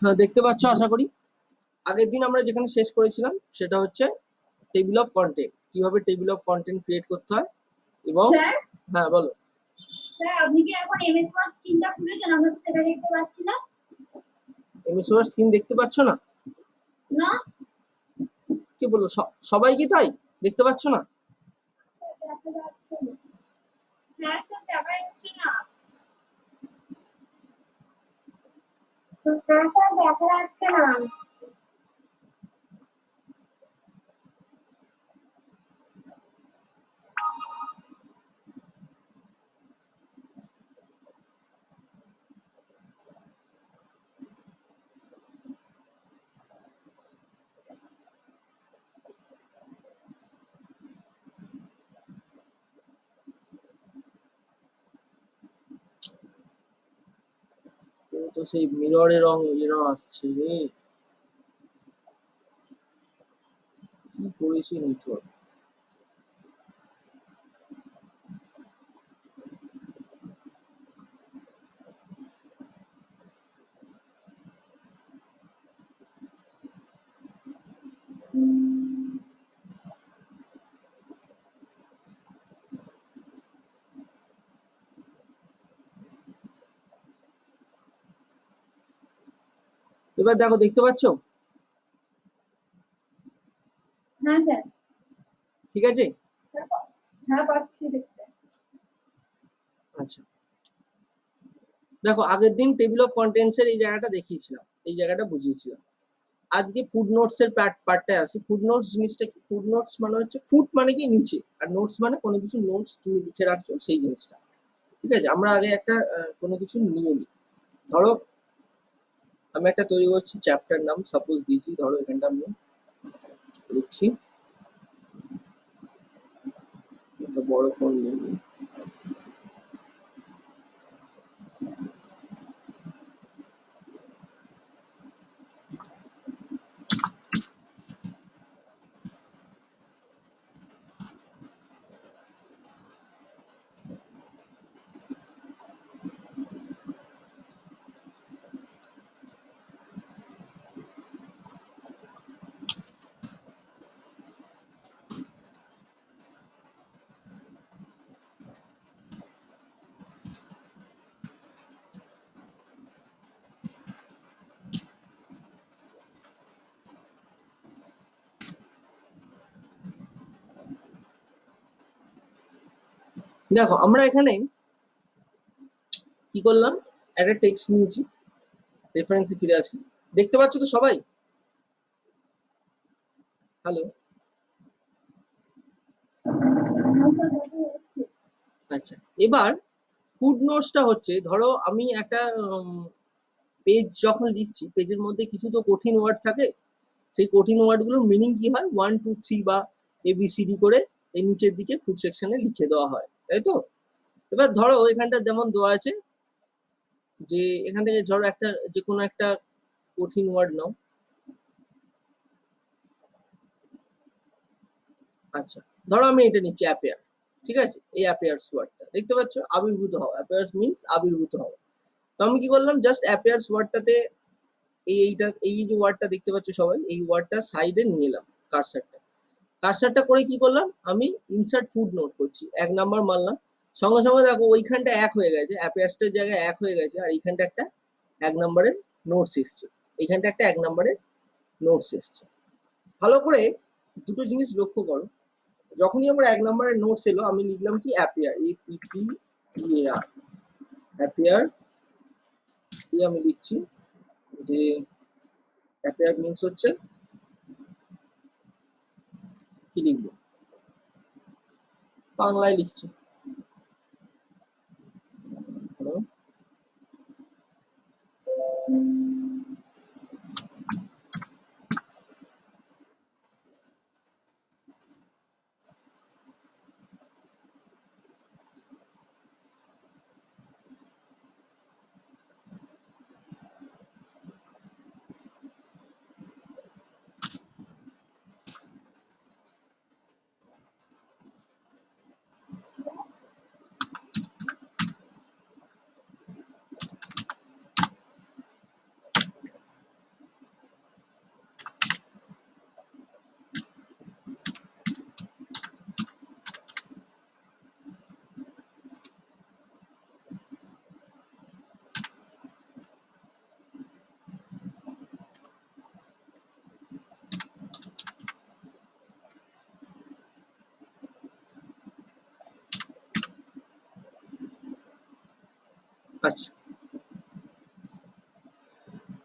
হ্যাঁ, দেখতে পাচ্ছ আশা করি। আগের দিন আমরা যেখানে শেষ করেছিলাম সেটা হচ্ছে টেবিল অফ কন্টেন্ট, কিভাবে টেবিল অফ কন্টেন্ট ক্রিয়েট করতে হয়। এবং স্যার হ্যাঁ বলো। স্যার আপনি কি এখন এমএস ওয়ার্ড স্ক্রিনটা খুলেছেন? আমরা তো সেটা দেখতে পাচ্ছি না। এমএস ওয়ার্ড স্ক্রিন দেখতে পাচ্ছ না? না কি বললো, সবাই কি তাই দেখতে পাচ্ছ না? দেখা যাচ্ছে না। স্যার তো দেখা যাচ্ছে না। স্যার তো দেখা যাচ্ছে না। তো সেই মিররের রং এরর আসছে রে, কি করেছি নেটওয়ার্ক। এবার দেখো, দেখতে পাচ্ছ? হ্যাঁ স্যার। ঠিক আছে। হ্যাঁ পাচ্ছি দেখতে। আচ্ছা, দেখো আগের দিন টেবিল অফ কন্টেন্টস এর এই জায়গাটা দেখিয়েছিলাম, এই জায়গাটা বুঝিয়েছিলাম। আজকে ফুড নোটস এর পার্টটায় আসি। ফুড নোটস জিনিসটা কি? ফুড নোটস মানে হচ্ছে, ফুড মানে কি নিচে, আর নোটস মানে কোনো কিছু নোটস তুমি লিখে রাখছো সেই জিনিসটা। ঠিক আছে, আমরা আগে একটা কোনো কিছু নিয়ে নিই। ধরো আমি একটা তৈরি করছি চ্যাপ্টার নাম, সাপোজ দিয়েছি, ধরো এখানটা আমি লিখছি, একটা বড় ফোন নিয়ে নিই। দেখো আমরা এখানে কি করলাম, একটা টেক্সট নিয়েছি, রেফারেন্সে ফিরে আসি। দেখতে পাচ্ছ তো সবাই? হ্যালো? আচ্ছা, এবার ফুড নোটসটা হচ্ছে, ধরো আমি একটা পেজ যখন লিখছি, পেজের মধ্যে কিছু তো কঠিন ওয়ার্ড থাকে। সেই কঠিন ওয়ার্ডগুলোর মিনিং কি হয়, 1 2 3 বা ABCD করে এই নিচের দিকে ফুড সেকশনে লিখে দেওয়া হয়, তাই তো? এবার ধরো এখানটা যেমন দেওয়া আছে যে, এখান থেকে ধরো একটা যে কোনো একটা কঠিন ওয়ার্ড নাও। আচ্ছা, ধরো আমি এটা নিচ্ছি অ্যাপেয়ার। ঠিক আছে, এই অ্যাপেয়ার্স ওয়ার্ডটা দেখতে পাচ্ছ, আবির্ভূত হওয়া, অ্যাপেয়ার্স মিন্স আবির্ভূত হওয়া। তো আমি কি করলাম, জাস্ট অ্যাপেয়ার্স ওয়ার্ডটাতে এই যে ওয়ার্ডটা দেখতে পাচ্ছ সবাই, এই ওয়ার্ডটা সাইডে নিয়ে এলাম কার্সারটা। কার্সারটা করে কি করলাম, আমি ইনসার্ট ফুড নোট করছি, 1 নাম্বার মারলাম। সঙ্গে সঙ্গে দেখো ওইখানটা এক হয়ে গেছে, অ্যাপেয়ার্সটার জায়গায় এক হয়ে গেছে, আর এইখানটা একটা 1 নাম্বারের নোটস এসছে। এইখানটা একটা 1 নাম্বারের নোটস এসছে। ভালো করে দুটো জিনিস লক্ষ্য করো। যখনই আমার 1 নাম্বারের নোটস এলো, আমি লিখলাম কি অ্যাপিয়ার, APPEAR, অ্যাপিয়ার দিয়ে আমি লিখছি যে অ্যাপিয়ার মিন্স হচ্ছে কি লিখবো, বাংলায় লিখছি। হ্যালো? আচ্ছা,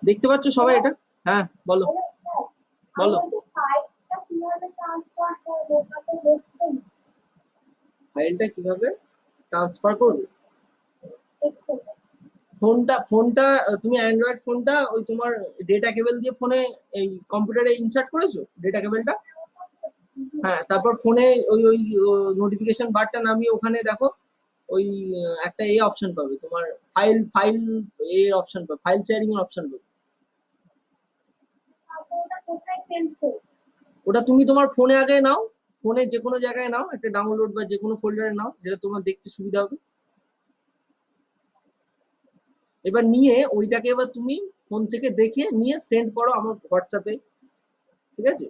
দেখতে পাচ্ছ সবাই এটা? হ্যাঁ বলো বলো। ফাইলটা কিভাবে ট্রান্সফার করবে? ফোনটা তুমি অ্যান্ড্রয়েড ফোনটা ওই তোমার ডেটা কেবল দিয়ে ফোনে এই কম্পিউটারে ইনসার্ট করেছো ডেটা কেবলটা? হ্যাঁ, তারপর ফোনে ওই ওই নোটিফিকেশন বারটা নামিয়ে ওখানে দেখো ওই একটা অপশন পাবে তোমার, ফাইল এর অপশন পাবে, ফাইল শেয়ারিং এর অপশন পাবে। ওটা তুমি তোমার ফোনে আগে নাও, ফোনে যে কোনো জায়গায় নাও, একটা ডাউনলোড বা যে কোনো ফোল্ডারে নাও যেটা তোমার দেখতে সুবিধা হবে। এবার নিয়ে ওইটাকে এবার তুমি ফোন থেকে দেখে নিয়ে সেন্ড করো আমার হোয়াটসঅ্যাপে, ঠিক আছে?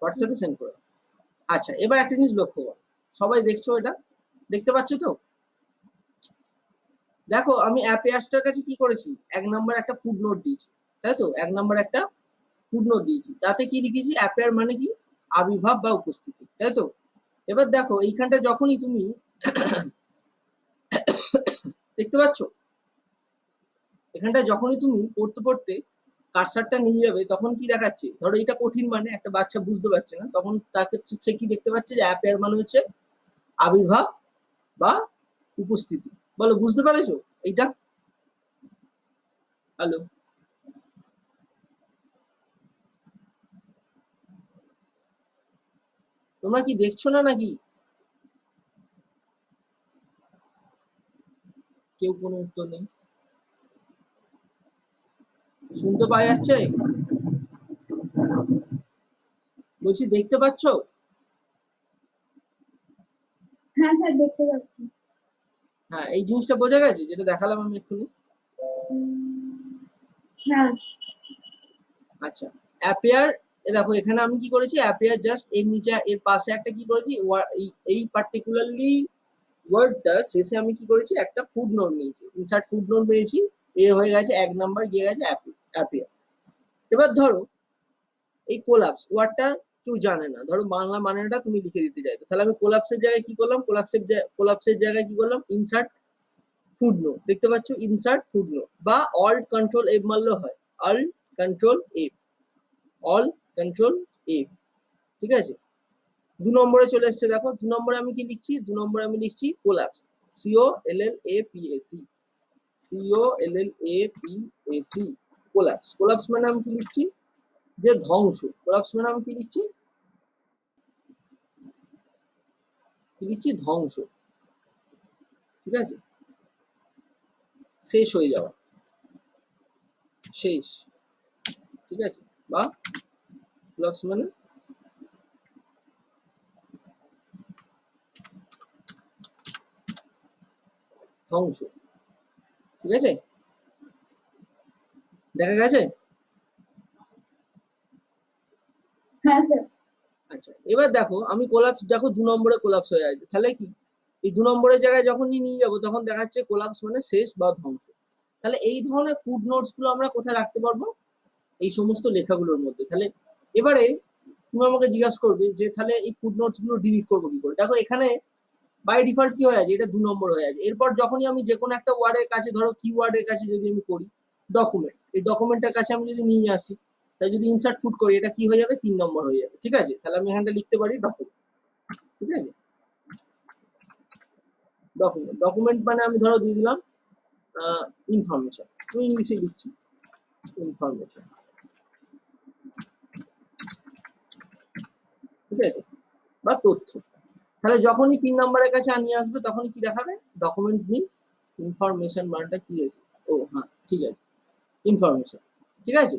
হোয়াটসঅ্যাপে সেন্ড করো। আচ্ছা, এবার একটা জিনিস লক্ষ্য করো, সবাই দেখছো এটা? দেখতে পাচ্ছ তো? দেখো আমি অ্যাপেয়ার্সটার কাছে কি করেছি, 1 নাম্বার একটা ফুড নোট দিয়েছি, তাই তো? 1 নাম্বার একটা ফুড নোট দিয়েছি, তাতে কি লিখেছি? অ্যাপেয়ার মানে কি? আবির্ভাব বা উপস্থিতি, তাই তো? এবার দেখো এইখানটা যখনই তুমি দেখতে পাচ্ছ, এখানটা যখনই তুমি পড়তে পড়তে কার্সারটা নিয়ে যাবে তখন কি দেখাচ্ছে? ধরো এটা কঠিন, মানে একটা বাচ্চা বুঝতে পারছে না, তখন তাকে সে কি দেখতে পাচ্ছে যে অ্যাপেয়ার মানে হচ্ছে আবির্ভাব বা উপস্থিতি। বলো, বুঝতে পেরেছো এইটা? হ্যালো, তোমরা কি দেখছো না নাকি? কেউ কোনো উত্তর নেই। শুনতে পাওয়া যাচ্ছে? বলছি দেখতে পাচ্ছ? হ্যাঁ স্যার, দেখতে পাচ্ছি। হ্যাঁ, এই জিনিসটা বোঝা গেছে যেটা দেখালাম আমি এক্ষুনি? হ্যাঁ আচ্ছা, অ্যাপেয়ার, দেখো এখানে আমি কি করেছি, অ্যাপেয়ার জাস্ট এর নিচে এর পাশে একটা কি করেছি, এই পার্টিকুলারলি ওয়ার্ডটার শেষে আমি কি করেছি, একটা ফুড নোট নিয়েছি, ইনসার্ট ফুড নোট মেরেছি, এ হয়ে গেছে 1 নাম্বার, গিয়ে গেছে অ্যাপেয়ার। এবার ধরো এই কোলাপস ওয়ার্ডটা কেউ জানে না, ধরো বাংলা মানেটা তুমি লিখে দিতে চাইছো, তাহলে আমি কোলাপসের জায়গায় কি করলাম, কোলাপসের জায়গায় কি করলাম, ইনসার্ট ফুড নোট। দেখতে পাচ্ছ, ইনসার্ট ফুড নোট, বা অল্ট কন্ট্রোল এফ মারলেও হয়, alt control F, alt control F, ঠিক আছে? 2 নম্বরে চলে এসছে, দেখো 2 নম্বরে আমি কি লিখছি, 2 নম্বরে আমি লিখছি collapse, COLLAPS, COLLAPS, collapse. Collapse মানে আমি কি লিখছি, যে ধ্বংস। কোলাপস মানে আমি কি লিখছি, ধ্বংস, ঠিক আছে? শেষ হয়ে যাওয়া, শেষ, ঠিক আছে? বা কোলাপস মানে ধ্বংস, ঠিক আছে? দেখা গেছে? হ্যাঁ স্যার। আচ্ছা, এবার দেখো আমি কোলাপস, দেখো 2 নম্বরে কোলাপস হয়ে আছে, তাহলে কি এই 2 নম্বরের জায়গায় যখনই নিয়ে যাবো তখন দেখা যাচ্ছে কোলাপস মানে শেষ বা ধ্বংস। তাহলে এই ধরনের ফুড নোটস গুলো আমরা কোথায় রাখতে পারবো? এই সমস্ত লেখাগুলোর মধ্যে। তাহলে এবারে তুমি আমাকে জিজ্ঞাসা করবে যে তাহলে এই ফুড নোটস গুলো ডিলিট করবো কি করে? দেখো এখানে বাই ডিফল্ট কি হয়ে আছে, এটা 2 নম্বর হয়ে আছে। এরপর যখনই আমি যে কোনো একটা ওয়ার্ডের কাছে, ধরো কিওয়ার্ডের কাছে যদি আমি করি, ডকুমেন্ট, এই ডকুমেন্টের কাছে আমি যদি নিয়ে আসি, তাই যদি ইনসার্ট ফুড করি, এটা কি হয়ে যাবে, 3 নম্বর হয়ে যাবে, ঠিক আছে? তাহলে আমি এখানটা লিখতে পারি ডকুমেন্ট, ঠিক আছে? ডকুমেন্ট মানে আমি ধরো দিয়ে দিলাম ইনফরমেশন, আমি ইংলিশে লিখছি ইনফরমেশন, ঠিক আছে? বা তথ্য। তাহলে যখনই 3 নম্বরের কাছে নিয়ে আসবে তখনই কি দেখাবে, ডকুমেন্ট মিনস ইনফরমেশন, মানটা কি হয়েছে? ও হ্যাঁ, ঠিক আছে, ইনফরমেশন, ঠিক আছে?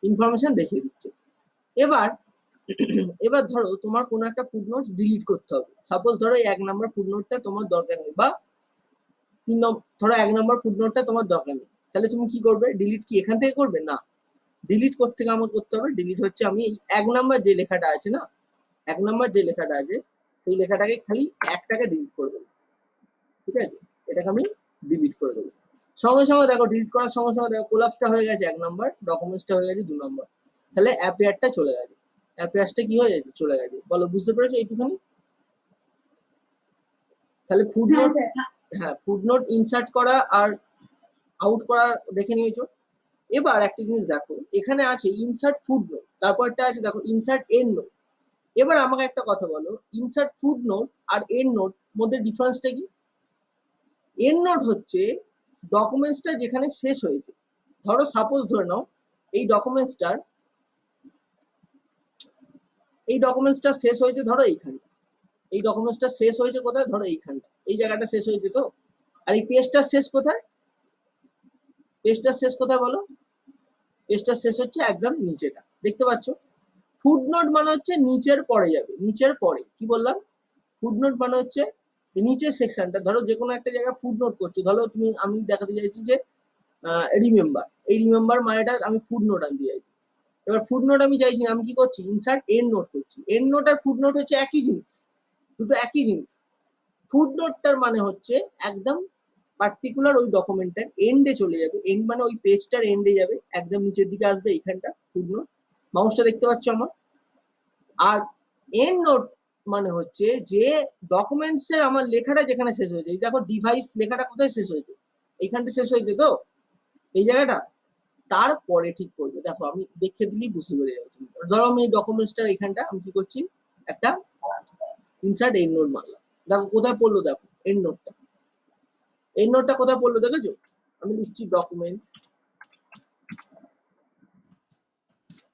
ইনফরমেশন দেখিয়ে দিচ্ছে। এবার এবার ধরো তোমার কোনো একটা ফুড নোটস ডিলিট করতে হবে, সাপোজ ধরো এই 1 নম্বর ফুড নোটটা তোমার দরকার নেই, বা 3 নম্বর, ধরো 1 নম্বর ফুড নোটটা তোমার দরকার নেই, তাহলে তুমি কি করবে, ডিলিট কি এখান থেকে করবে? না, ডিলিট করতে গেলে আমার করতে হবে, ডিলিট হচ্ছে আমি এই 1 নম্বর যে লেখাটা আছে না, 1 নম্বর যে লেখাটা আছে সেই লেখাটাকে খালি একটাকে ডিলিট করে দেবো, ঠিক আছে? এটাকে আমি ডিলিট করে দেবো। সঙ্গে সঙ্গে দেখো ডিলিট করার সঙ্গে সঙ্গে দেখো কোলাপসটা হয়ে গেছে 1 নম্বর, ডকুমেন্টসটা হয়ে গেছে 2 নম্বর, তাহলে অ্যাপিয়ারটা চলে গেছে। অ্যাপিয়ারটা কি হয়ে গেছে, চলে গেছে। বলো, বুঝতে পেরেছো এইটুখানি? তাহলে ফুড হ্যাঁ নোট, স্যার। হ্যাঁ ফুড নোট ইনসার্ট করা আর আউট করা দেখে নিয়েছো। এবার একটা জিনিস দেখো, এখানে আছে ইনসার্ট ফুড নোট, তারপর একটা আছে দেখো ইনসার্ট এন্ড নোট। এবার আমাকে একটা কথা বলো, ইনসার্ট ফুড নোট আর এন্ড নোট মধ্যে ডিফারেন্সটা কি? এন্ড নোট হচ্ছে ডকুমেন্টসটা যেখানে শেষ হয়েছে। ধরো সাপোজ ধরে নাও এই ডকুমেন্টসটা শেষ হয়েছে ধরো এইখানটা, এই ডকুমেন্টসটা শেষ হয়েছে কোথায়, ধরো এইখানটা, এই জায়গাটা শেষ হয়েছে তো। আর এই পেজটা শেষ কোথায়, পেজটা শেষ কোথায় বলো? পেজটা শেষ হচ্ছে একদম নিচেটা, দেখতে পাচ্ছ? ফুটনোট মানে হচ্ছে নিচের পরে যাবে, নিচের পরে। কি বললাম? ফুটনোট মানে হচ্ছে নিচের সেকশনটা। ধরো যে কোনো একটা জায়গায় ফুটনোট করছো, ধরো তুমি, আমি দেখাতে চাইছি যে রিমেম্বার, এই রিমেম্বার মানেটা আমি ফুটনোট আনতে চাইছি। এবার ফুটনোট আমি চাইছি না, আমি কি করছি, ইনসার্ট এন্ড নোট করছি। এন্ড নোট আর ফুটনোট হচ্ছে একই জিনিস, দুটো একই জিনিস। ফুটনোটটার মানে হচ্ছে একদম পার্টিকুলার ওই ডকুমেন্টের এন্ডে চলে যাবে, এন্ড মানে ওই পেজটার এন্ডে যাবে, একদম নিচের দিকে আসবে এইখানটা ফুটনোট। মাউসটা দেখতে পাচ্ছ আমার? আর এন্ড নোট মানে হচ্ছে যে ডকুমেন্টস এর আমার লেখাটা যেখানে শেষ হয়েছে, এই দেখো ডিভাইস লেখাটা কোথায় শেষ হয়েছে, এইখানটা শেষ হয়েছে তো, এই জায়গাটা। তারপরে ঠিক করবে, দেখো আমি দেখে দিলেই বুঝতে পেরে যাবে তুমি। ধরো আমি এই ডকুমেন্টসটার এখানটা আমি কি করছি, একটা ইনসার্ট এন্ড নোট মারলাম। দেখো কোথায় পড়লো, দেখো এন্ড নোটটা, এন্ড নোটটা কোথায় পড়লো দেখেছো? আমি লিখছি ডকুমেন্ট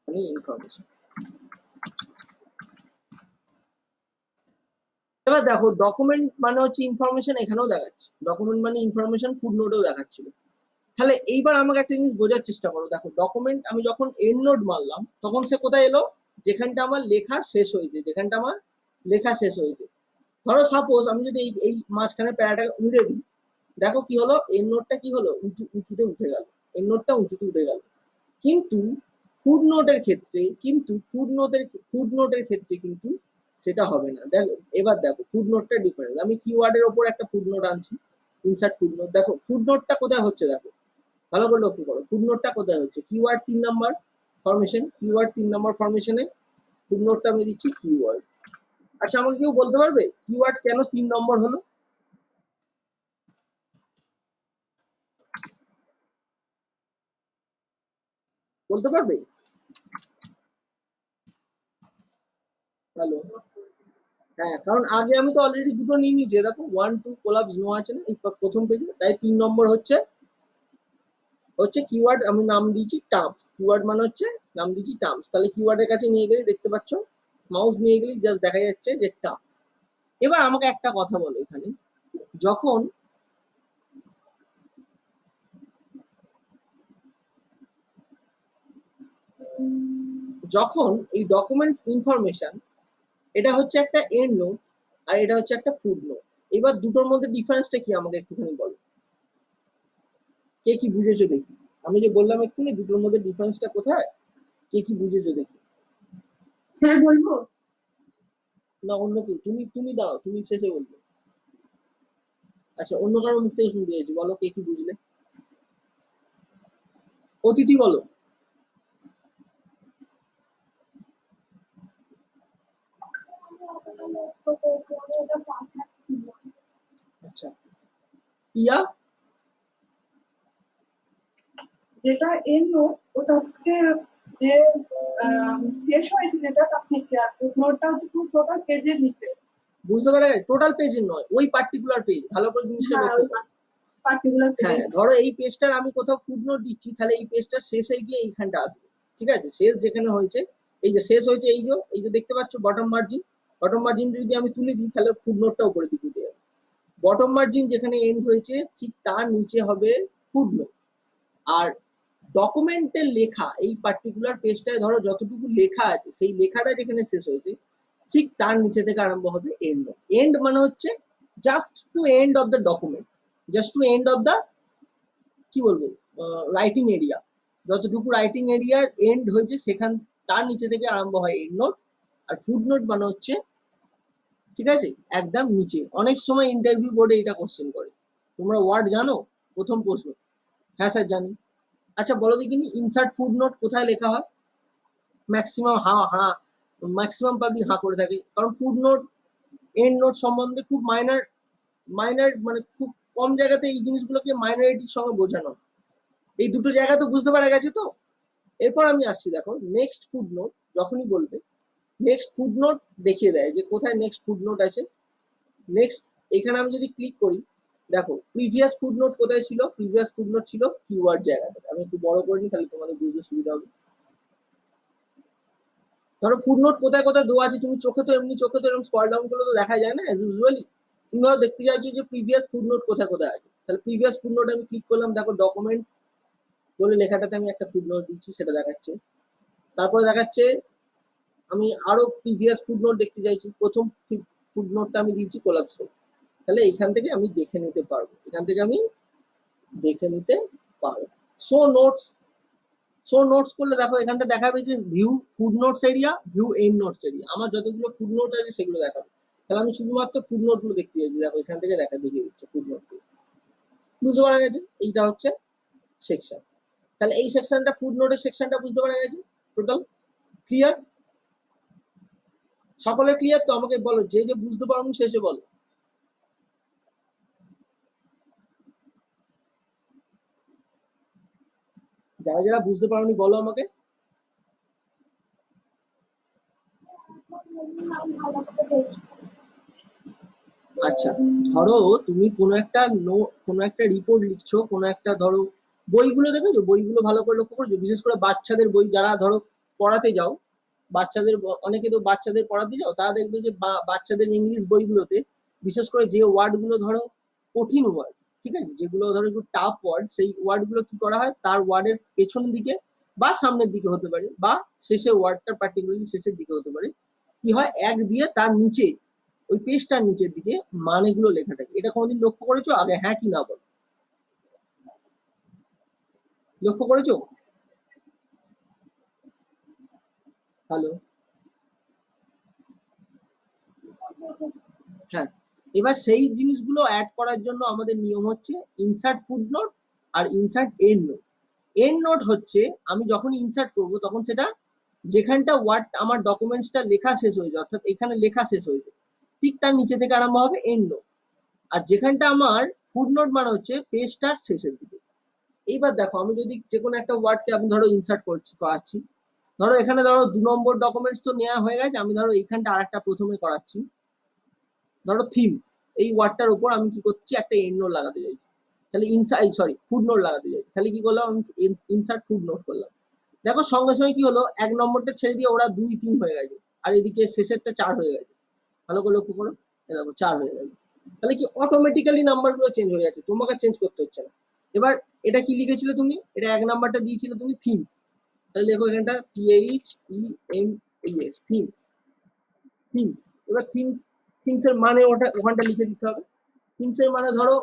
মানে ইনফরমেশন। এবার দেখো ডকুমেন্ট মানে হচ্ছে ইনফরমেশন, এখানেও দেখাচ্ছে ডকুমেন্ট মানে ইনফরমেশন, ফুড নোটেও দেখাচ্ছিল। তাহলে এইবার আমাকে একটা জিনিস বোঝার চেষ্টা করো, দেখো ডকুমেন্ট আমি যখন এন্ড নোট মারলাম তখন সে কোথায় এলো, যেখানটা আমার লেখা শেষ হয়েছে, যেখানটা আমার লেখা শেষ হয়েছে। ধরো সাপোজ আমি যদি এই মাঝখানে প্যারাটা উড়ে দিই, দেখো কি হলো, এন্ড নোটটা কি হলো, উঁচুতে উঠে গেল, এন্ড নোটটা উঁচুতে উঠে গেল। কিন্তু ফুড নোটের ক্ষেত্রে কিন্তু সেটা হবে না। দেখো এবার দেখো ফুড নোটটা ডিফারেন্স, আমি কিওয়ার্ডের ওপর একটা ফুড নোট আনছি, ইনসার্ট ফুড নোট। দেখো ফুড নোটটা কোথায় হচ্ছে, দেখো ভালো করে লক্ষ্য করো, ফুড নোটটা কোথায় হচ্ছে, কিওয়ার্ড 3 নম্বর ফরমেশন, কিওয়ার্ড 3 নম্বর ফরমেশনে ফুড নোটটা আমি দিচ্ছি কিওয়ার্ড। আচ্ছা আমাকে কেউ বলতে পারবে কিওয়ার্ড কেন 3 নম্বর হলো? বলতে পারবে? হ্যালো? হ্যাঁ, কারণ আগে আমি তো অলরেডি দুটো নিয়ে নিয়েছি, দেখো 1 2 কোলাপস নো আছে না এই প্রথম পেজে, তাই 3 নম্বর হচ্ছে হচ্ছে কিওয়ার্ড, আমি নাম দিয়েছি টার্মস, কিওয়ার্ড মানে হচ্ছে নাম দিয়েছি টার্মস। তাহলে কিওয়ার্ডের কাছে নিয়ে গেলে দেখতে পাচ্ছ, মাউস নিয়ে গেলেই জাস্ট দেখা যাচ্ছে যে টার্মস। এবার আমাকে একটা কথা বলো, এখানে যখন যখন এই ডকুমেন্টস ইনফরমেশন, এটা হচ্ছে একটা এন্ড নোট আর এটা হচ্ছে একটা ফুড নোট। এবার দুটোর মধ্যে ডিফারেন্সটা কি আমাকে একটুখানি বলো, কে কি বুঝেছো দেখি। আমি যে বললাম এক্ষুনি দুটোর মধ্যে ডিফারেন্সটা কোথায়, কে কি বুঝেছো দেখি। স্যার বলবো? না অন্য কেউ, তুমি তুমি দাঁড়াও, তুমি শেষে বলবে। আচ্ছা অন্য কারোর মুখ থেকে শুনতে চাইছি, বলো কে কি বুঝলে। অতিথি বলো। আচ্ছা পিয়া। যেটা এলো ওটা হচ্ছে যে শেষ হয়েছে যেটা তার নিচে, আর নোটটা হচ্ছে পুরো টোটাল পেজের নিচে। বুঝতে পারা যায়, টোটাল পেজের নয়, ওই পার্টিকুলার পেজ, ভালো করে জিনিসটা হ্যাঁ, লক্ষ্য ওই করো। পার্টিকুলার হ্যাঁ পেজের। ধরো এই পেজটার আমি কোথাও ফুটনোট দিচ্ছি, তাহলে এই পেজটার শেষে গিয়ে এইখানটা আসবে, ঠিক আছে? শেষ যেখানে হয়েছে, এই যে শেষ হয়েছে, এই যে দেখতে পাচ্ছ বটম মার্জিন, বটম মার্জিন যদি আমি তুলে দিই তাহলে ফুটনোটটা উপরে দিকে উঠে যাবে। বটম মার্জিন যেখানে এন্ড হয়েছে ঠিক তার নিচে হবে ফুটনোট। আর ডকুমেন্টের লেখা এই পার্টিকুলার পেজটায় ধরো যতটুকু লেখা আছে সেই লেখাটা যেখানে শেষ হয়েছে ঠিক তার নিচে থেকে আরম্ভ হবে এন্ড। এন্ড মানে হচ্ছে just to end of the document, just to end of the, কি বলবো, রাইটিং এরিয়া, যতটুকু রাইটিং এরিয়ার এন্ড হয়েছে সেখান, তার নিচে থেকে আরম্ভ হয় এন্ড নোট। আর ফুড নোট মানে হচ্ছে, ঠিক আছে, একদম নিচে। অনেক সময় ইন্টারভিউ বোর্ডে এটা কোশ্চেন করে, তোমরা ওয়ার্ড জানো? প্রথম প্রশ্ন, হ্যাঁ স্যার জানি। আচ্ছা বলো দেখিনি ইনসার্ট ফুড নোট কোথায় লেখা হয়? ম্যাক্সিমাম হা হা ম্যাক্সিমাম পাবলিক হা করে থাকে, কারণ ফুড নোট এন্ড নোট সম্বন্ধে খুব মাইনার, মানে খুব কম জায়গাতে এই জিনিসগুলোকে মাইনরিটির সঙ্গে বোঝানো। এই দুটো জায়গা তো বুঝতে পারা গেছে তো। এরপর আমি আসছি, দেখো নেক্সট ফুড নোট যখনই বলবে, নেক্সট ফুড নোট দেখিয়ে দেয় যে কোথায় নেক্সট ফুড নোট আছে। নেক্সট এখানে আমি যদি ক্লিক করি, দেখো প্রিভিয়াস ফুড নোট কোথায় ছিল, প্রিভিয়াস ফুড নোট ছিল কিওয়ার্ড জায়গাটা। আমি একটু বড় করে নিই তাহলে তোমাদের বুঝতে সুবিধা হবে। ধরো ফুড নোট কোথায় কোথায় দেওয়া আছে, তুমি চোখে তো এমনি চোখে তো এরকম স্ক্রল ডাউন করলে তো দেখা যায় না অ্যাজ ইউজুয়ালি। তুমি ধরো দেখতে চাইছো যে প্রিভিয়াস ফুড নোট কোথায় কোথায় আছে, তাহলে প্রিভিয়াস ফুড নোট আমি ক্লিক করলাম, দেখো ডকুমেন্ট বলে লেখাটাতে আমি একটা ফুড নোট দিচ্ছি, সেটা দেখাচ্ছে। তারপরে দেখাচ্ছে আমি আরো প্রিভিয়াস ফুড নোট দেখতে চাইছি, প্রথম ফুড নোটটা আমি দিয়েছি কোলাপসে, তাহলে এইখান থেকে আমি দেখে নিতে পারবো, এখান থেকে আমি দেখে নিতে পারবো। শো নোটস, শো নোটস করলে দেখো এখানটা দেখাবে যে view footnotes area, view endnotes area. আমার যতগুলো ফুড নোট আছে সেগুলো দেখাবে, তাহলে আমি শুধুমাত্র ফুড নোট গুলো দেখতে চাইছি, দেখো এখান থেকে দেখিয়ে দিচ্ছে ফুড নোট গুলো। বুঝতে পারা গেছে, এইটা হচ্ছে সেকশন। তাহলে এই সেকশনটা ফুড নোটের সেকশনটা বুঝতে পারা গেছে। Total clear? সকলে ক্লিয়ার তো? আমাকে বলো, যে যে বুঝতে পারো শেষে বলো। যারা যারা বুঝতে পারোনি বলো আমাকে। আচ্ছা, ধরো তুমি কোনো একটা রিপোর্ট লিখছো, কোনো একটা ধরো বইগুলো দেখেছো, বইগুলো ভালো করে লক্ষ্য করছো, বিশেষ করে বাচ্চাদের বই, যারা ধরো পড়াতে যাও, বাচ্চাদের অনেকে তো বাচ্চাদের পড়াতে যাও, তারা দেখবে যে বাচ্চাদের ইংলিশ বইগুলোতে বিশেষ করে যে ওয়ার্ড গুলো ধরো কঠিন ওয়ার্ড, ঠিক আছে, যেগুলো ধরো একটু টাফ ওয়ার্ড, সেই ওয়ার্ড গুলো কি করা হয়, তার ওয়ার্ডের পেছন দিকে বা সামনের দিকে হতে পারে, বা শেষের ওয়ার্ডটা পার্টিকুলারলি শেষের দিকে হতে পারে, কি হয় এক দিয়ে তার নিচে ওই পেজটার নিচের দিকে মানেগুলো লেখা থাকে। এটা কোনোদিন লক্ষ্য করেছো? আগে হ্যাঁ কি না বলো। লক্ষ্য করেছো? হ্যালো? হ্যাঁ, এবার সেই জিনিসগুলো অ্যাড করার জন্য আমাদের নিয়ম হচ্ছে ইনসার্ট ফুড নোট আর insert endnote. Endnote হচ্ছে আমি যখন ইনসার্ট করব তখন সেটা যেখানটা ওয়ার্ড আমার ডকুমেন্টসটা লেখা শেষ হয়ে যায়, অর্থাৎ এখানে লেখা শেষ হয়ে যায়, ঠিক তার নিচে থেকে আরম্ভ হবে এন্ড নোট। আর যেখানটা আমার ফুড নোট মানে হচ্ছে পেজটার শেষের দিকে। এইবার দেখো আমি যদি যে কোনো একটা ওয়ার্ডকে আমি ধরো ইনসার্ট করাচ্ছি, ধরো এখানে ধরো 2 নম্বর ডকুমেন্টস তো নেওয়া হয়ে গেছে, আমি ধরো এইখানটা আরেকটা প্রথমে করাচ্ছি, ধরো থিমস, এই ওয়ার্ডটার উপর আমি কি করছি, একটা এন্ড নোট লাগাতে চাইছি, তাহলে ফুড নোট লাগাতে চাইছি, তাহলে কি করলাম, আমি ইনসার্ট ফুড নোট করলাম। দেখো সঙ্গে সঙ্গে কি হলো, 1 নম্বরটা ছেড়ে দিয়ে ওরা 2, 3 হয়ে গেছে, আর এদিকে শেষেরটা 4 হয়ে গেছে। ভালো করে লক্ষ্য করো, দেখো 4 হয়ে গেছে। তাহলে কি অটোমেটিক্যালি নাম্বার গুলো চেঞ্জ হয়ে যাচ্ছে, তোমাকে চেঞ্জ করতে হচ্ছে না। এবার এটা কি লিখেছিলে তুমি, এটা 1 নম্বরটা দিয়েছিলে তুমি থিমস, তাহলে লেখো এখানটা THEMES, থিমস, থিমস। এবার থিমস, থিমস এর মানে ওখানটা লিখে দিতে হবে। থিমস এর মানে ধরো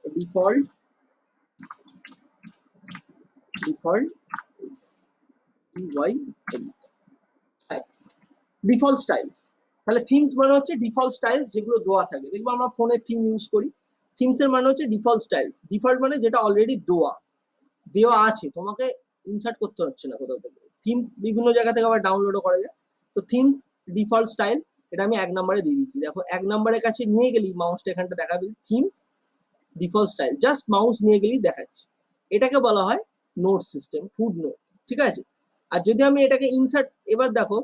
ডিফল্ট, ডিফল্ট ওয়াই স্টাইলস, ডিফল্ট স্টাইলস। তাহলে থিমস মানে হচ্ছে ডিফল্ট স্টাইলস যেগুলো দেওয়া থাকে, দেখবো আমরা ফোনে থিম ইউজ করি, থিমস এর মানে হচ্ছে ডিফল্ট স্টাইলস। ডিফল্ট মানে যেটা অলরেডি দেওয়া আছে, তোমাকে ইনসার্ট করতে হচ্ছে না কোথাও থেকে। থিমস বিভিন্ন জায়গা থেকে আবার ডাউনলোডও করা যায়। তো থিমস ডিফল্ট স্টাইল, এটা আমি 1 নম্বরে দিয়ে দিচ্ছি। দেখো 1 নম্বরের কাছে নিয়ে গেলেই মাউসটা এখানটা দেখাবে themes default style, just mouse নিয়ে গেলেই দেখাচ্ছে। এটাকে বলা হয় নোট সিস্টেম, ফুড নোট, ঠিক আছে। আর যদি আমি এটাকে ইনসার্ট, এবার দেখো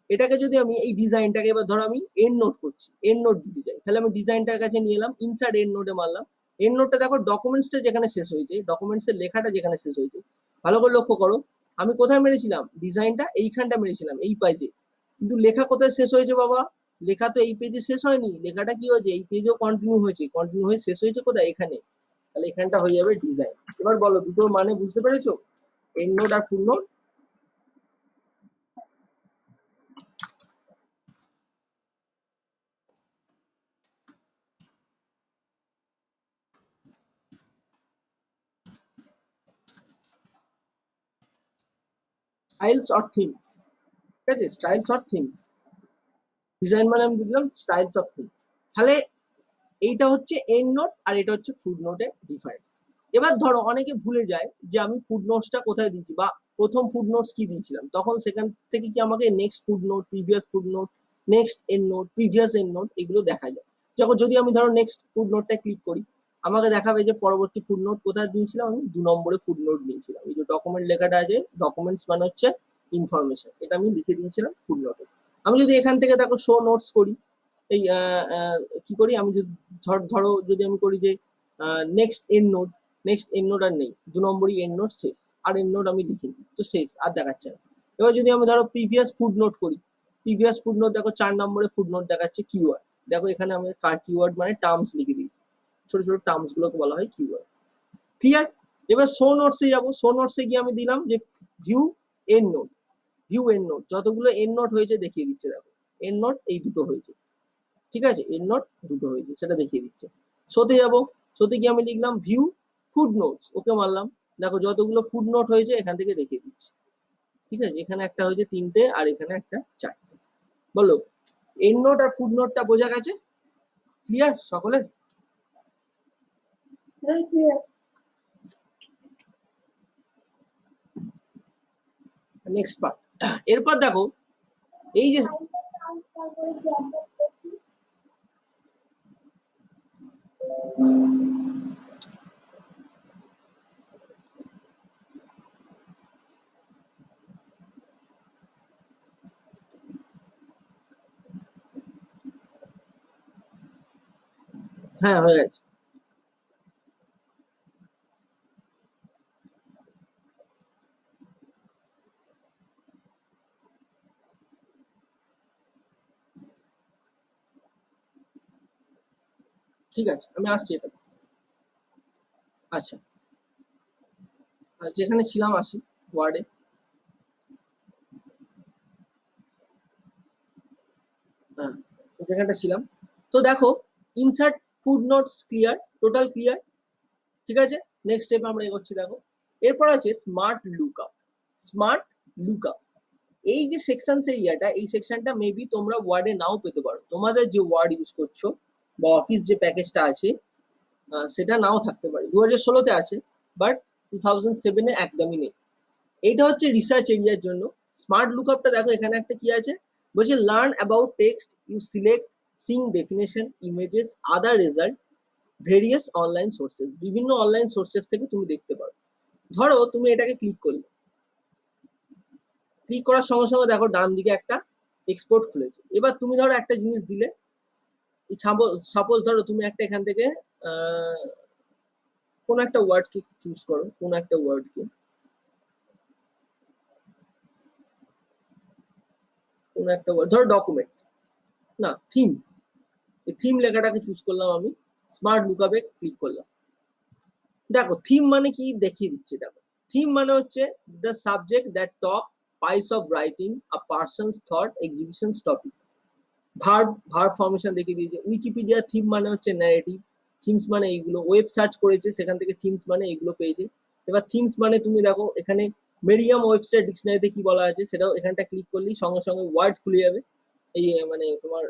এটাকে যদি আমি এই ডিজাইনটাকে এবার ধরো আমি এন্ড নোট করছি, এন্ড নোট দিতে চাই, তাহলে আমি ডিজাইনটার কাছে নিয়ে এলাম, ইনসার্ট এন্ড নোটে মারলাম। এন্ড নোটটা দেখো ডকুমেন্টসটা যেখানে শেষ হয়েছে, ডকুমেন্টসের লেখাটা যেখানে শেষ হয়েছে, ভালো করে লক্ষ্য করো, আমি কোথায় মেরেছিলাম ডিজাইনটা, এইখানটা মেরেছিলাম এই পেজে, কিন্তু লেখা কোথায় শেষ হয়েছে বাবা, লেখা তো এই পেজে শেষ হয়নি, লেখাটা কি হয়েছে এই পেজেও কন্টিনিউ হয়েছে, কন্টিনিউ হয়ে শেষ হয়েছে কোথায়, এখানে। তাহলে এখানটা হয়ে যাবে ডিজাইন। এবার বলো দুটোর মানে বুঝতে পেরেছো, এন্ড নোট আর footnote? Styles or themes, ঠিক আছে, স্টাইলস অর থিমস। ডিজাইন মানে আমি বুঝলাম, স্টাইলস অফ থিমস। তাহলে এইটা হচ্ছে এন্ড নোট আর এটা হচ্ছে ফুড নোটের ডিফারেন্স। এবার ধরো অনেকে ভুলে যায় যে আমি ফুড নোটসটা কোথায় দিয়েছি, বা প্রথম ফুড নোটস কি দিয়েছিলাম, তখন সেখান থেকে কি আমাকে next footnote, previous footnote, next endnote, previous endnote এগুলো দেখা যায়। যখন যদি আমি ধরো নেক্সট ফুড নোটটা ক্লিক করি, আমাকে দেখাবে যে পরবর্তী ফুটনোট কোথায় দিয়েছিলাম, আমি 2 নম্বরে ফুটনোট দিয়েছিলাম। এই যে ডকুমেন্ট লেখাটা আছে, ডকুমেন্টস মানে হচ্ছে ইনফরমেশন, এটা আমি লিখে দিয়েছিলাম ফুটনোটে। আমি যদি এখান থেকে দেখো শো নোটস করি, এই কি করি আমি, যদি ধরো যদি আমি করি যে next endnote, next endnote আর নেই, 2 নম্বরই এন্ড নোট শেষ, আর এন্ড নোট আমি লিখিনি তো শেষ, আর দেখাচ্ছে না। এবার যদি আমি ধরো প্রিভিয়াস ফুটনোট করি, প্রিভিয়াস ফুটনোট দেখো 4 নম্বরে ফুটনোট দেখাচ্ছে কিওয়ার্ড, দেখো এখানে আমি কিওয়ার্ড মানে টার্মস লিখে দিয়েছি, ছোট ছোট টার্মস গুলোকে বলা হয় কিওয়ার্ড। ক্লিয়ার? এবার শো নোটসে যাব, শো নোটসে গিয়ে আমি দিলাম যে view endnote, view endnote, যতগুলো এন্ড নোট হয়েছে দেখিয়ে দিচ্ছে, দেখো এন্ড নোট এই দুটো হয়েছে, ঠিক আছে, এন্ড নোট দুটো হয়েছে সেটা দেখিয়ে দিচ্ছে। শোতে যাব, শোতে গিয়ে আমি লিখলাম ভিউ ফুড নোটস, ওকে মারলাম, দেখো যতগুলো ফুড নোট হয়েছে এখান থেকে দেখিয়ে দিচ্ছে, ঠিক আছে, এখানে একটা হয়েছে 3টে আর এখানে একটা 4টে। বলো এন্ড নোট আর ফুড নোটটা বোঝা গেছে? ক্লিয়ার সকলের? very clear. নেক্সট পার্ট, এরপর দেখো এই যে হ্যাঁ হয়ে গেছে। ঠিক আছে আমি আসছি এটা। আচ্ছা, যেখানে ছিলাম আসি ওয়ার্ডে। হ্যাঁ, যেখানটা ছিলাম, তো দেখো insert food notes clear, total clear, ঠিক আছে। নেক্সট স্টেপ আমরা এগোচ্ছি, দেখো এরপর আছে স্মার্ট লুকআপ। স্মার্ট লুকআপ, এই যে সেকশনস এরিয়াটা, এই সেকশনটা মেবি তোমরা ওয়ার্ডে নাও পেতে পারো, তোমাদের যে ওয়ার্ড ইউজ করছো বা অফিস যে প্যাকেজটা আছে সেটা নাও থাকতে পারে, 2016-তে আছে, বাট 2007-এ একদমই নেই। এইটা হচ্ছে রিসার্চ এরিয়ার জন্য। স্মার্ট লুকআপটা দেখো এখানে একটা কি আছে, বলছে learn about text, you select sing definition, images, other result, various online sources, বিভিন্ন অনলাইন সোর্সেস থেকে তুমি দেখতে পারো। ধরো তুমি এটাকে ক্লিক করলে, ক্লিক করার সঙ্গে সঙ্গে দেখো ডান দিকে একটা এক্সপোর্ট খুলেছে। এবার তুমি ধরো একটা জিনিস দিলে, সাপোজ ধরো তুমি একটা এখান থেকে কোন একটা ওয়ার্ডকে চুজ করো, কোন একটা ওয়ার্ডকে, কোন একটা ওয়ার্ড ধরো ডকুমেন্ট, না থিমস, এই থিম লেখাটাকে চুজ করলাম আমি, স্মার্ট লুকআপে ক্লিক করলাম। দেখো থিম মানে কি দেখিয়ে দিচ্ছে, দেখো থিম মানে হচ্ছে the subject that talk pieces of writing a person's thought exhibitions topic, verb formation দেখিয়ে দিয়েছে। উইকিপিডিয়া থিম মানে হচ্ছে ন্যারেটিভ, থিমস মানে এইগুলো, ওয়েব সার্চ করেছে সেখান থেকে থিমস মানে এইগুলো পেয়েছে। এবার থিমস মানে তুমি দেখো এখানে মেরিয়াম ওয়েবসাইট ডিকশনারিতে কি বলা আছে সেটাও এখানটা ক্লিক করলেই সঙ্গে সঙ্গে ওয়ার্ড খুলে যাবে, এই মানে তোমার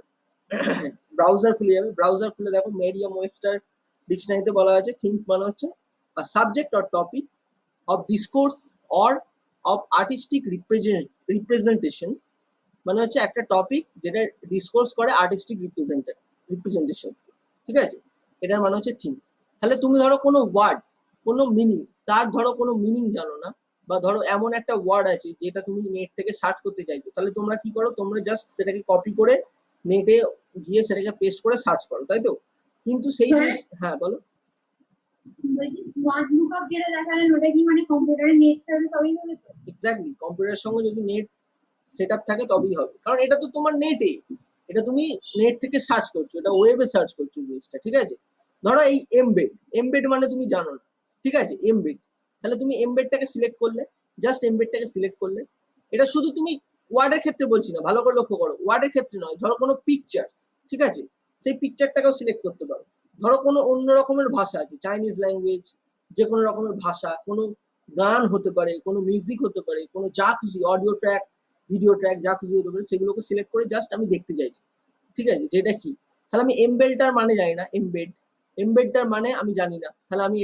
ব্রাউজার খুলে যাবে, ব্রাউজার খুলে দেখো মেরিয়াম ওয়েবসাইট ডিকশনারিতে বলা আছে থিমস মানে হচ্ছে a subject or topic of discourse or of artistic representation, মানে হচ্ছে একটা টপিক যেটা ডিসকোর্স করে আর্টিস্টিক রিপ্রেজেন্টেশন, ঠিক আছে, এটার মানে হচ্ছে থিম। তাহলে তুমি ধরো কোনো ওয়ার্ড, কোনো মিনিং, তার ধরো কোনো মিনিং জানো না, বা ধরো এমন একটা ওয়ার্ড আছে যেটা তুমি নেট থেকে সার্চ করতে চাইছো, তাহলে তোমরা কি করো, তোমরা জাস্ট সেটাকে কপি করে নেটে গিয়ে সেটাকে পেস্ট করে সার্চ করো, তাই তো। কিন্তু সেই জিনিস, হ্যাঁ বলো। বলছি স্মার্ট লুকআপ যেটা দেখালেন ওটা কি মানে কম্পিউটারে নেট থাকলে তবেই হবে তো? এক্স্যাক্টলি, কম্পিউটারের সঙ্গে যদি নেট সেট আপ থাকে তবেই হবে, কারণ এটা তো তোমার নেটে, এটা তুমি নেট থেকে সার্চ করছো, এটা ওয়েবে সার্চ করছো জিনিসটা, ঠিক আছে। ধরো এই এমবেড, এমবেড মানে তুমি জানো না, ঠিক আছে, এমবেড, তাহলে তুমি এমবেডটাকে সিলেক্ট করলে, জাস্ট এমবেডটাকে সিলেক্ট করলে, এটা শুধু তুমি ওয়ার্ডের ক্ষেত্রে বলছি না, ভালো করে লক্ষ্য করো, ওয়ার্ডের ক্ষেত্রে নয়, ধরো কোনো পিকচার্স, ঠিক আছে, সেই পিকচারটাকেও সিলেক্ট করতে পারো। ধরো কোনো অন্য রকমের ভাষা আছে, চাইনিজ ল্যাঙ্গুয়েজ, যে কোনো রকমের ভাষা, কোনো গান হতে পারে, কোনো মিউজিক হতে পারে, কোনো যা খুশি অডিও ট্র্যাক, ভিডিও ট্র্যাক, যা খুশি হতে পারে, সেগুলোকে সিলেক্ট করে জাস্ট আমি দেখতে চাইছি, ঠিক আছে, যেটা কি। তাহলে আমি এমবেডটার মানে জানি না, এমবেডটার মানে আমি জানি না, তাহলে আমি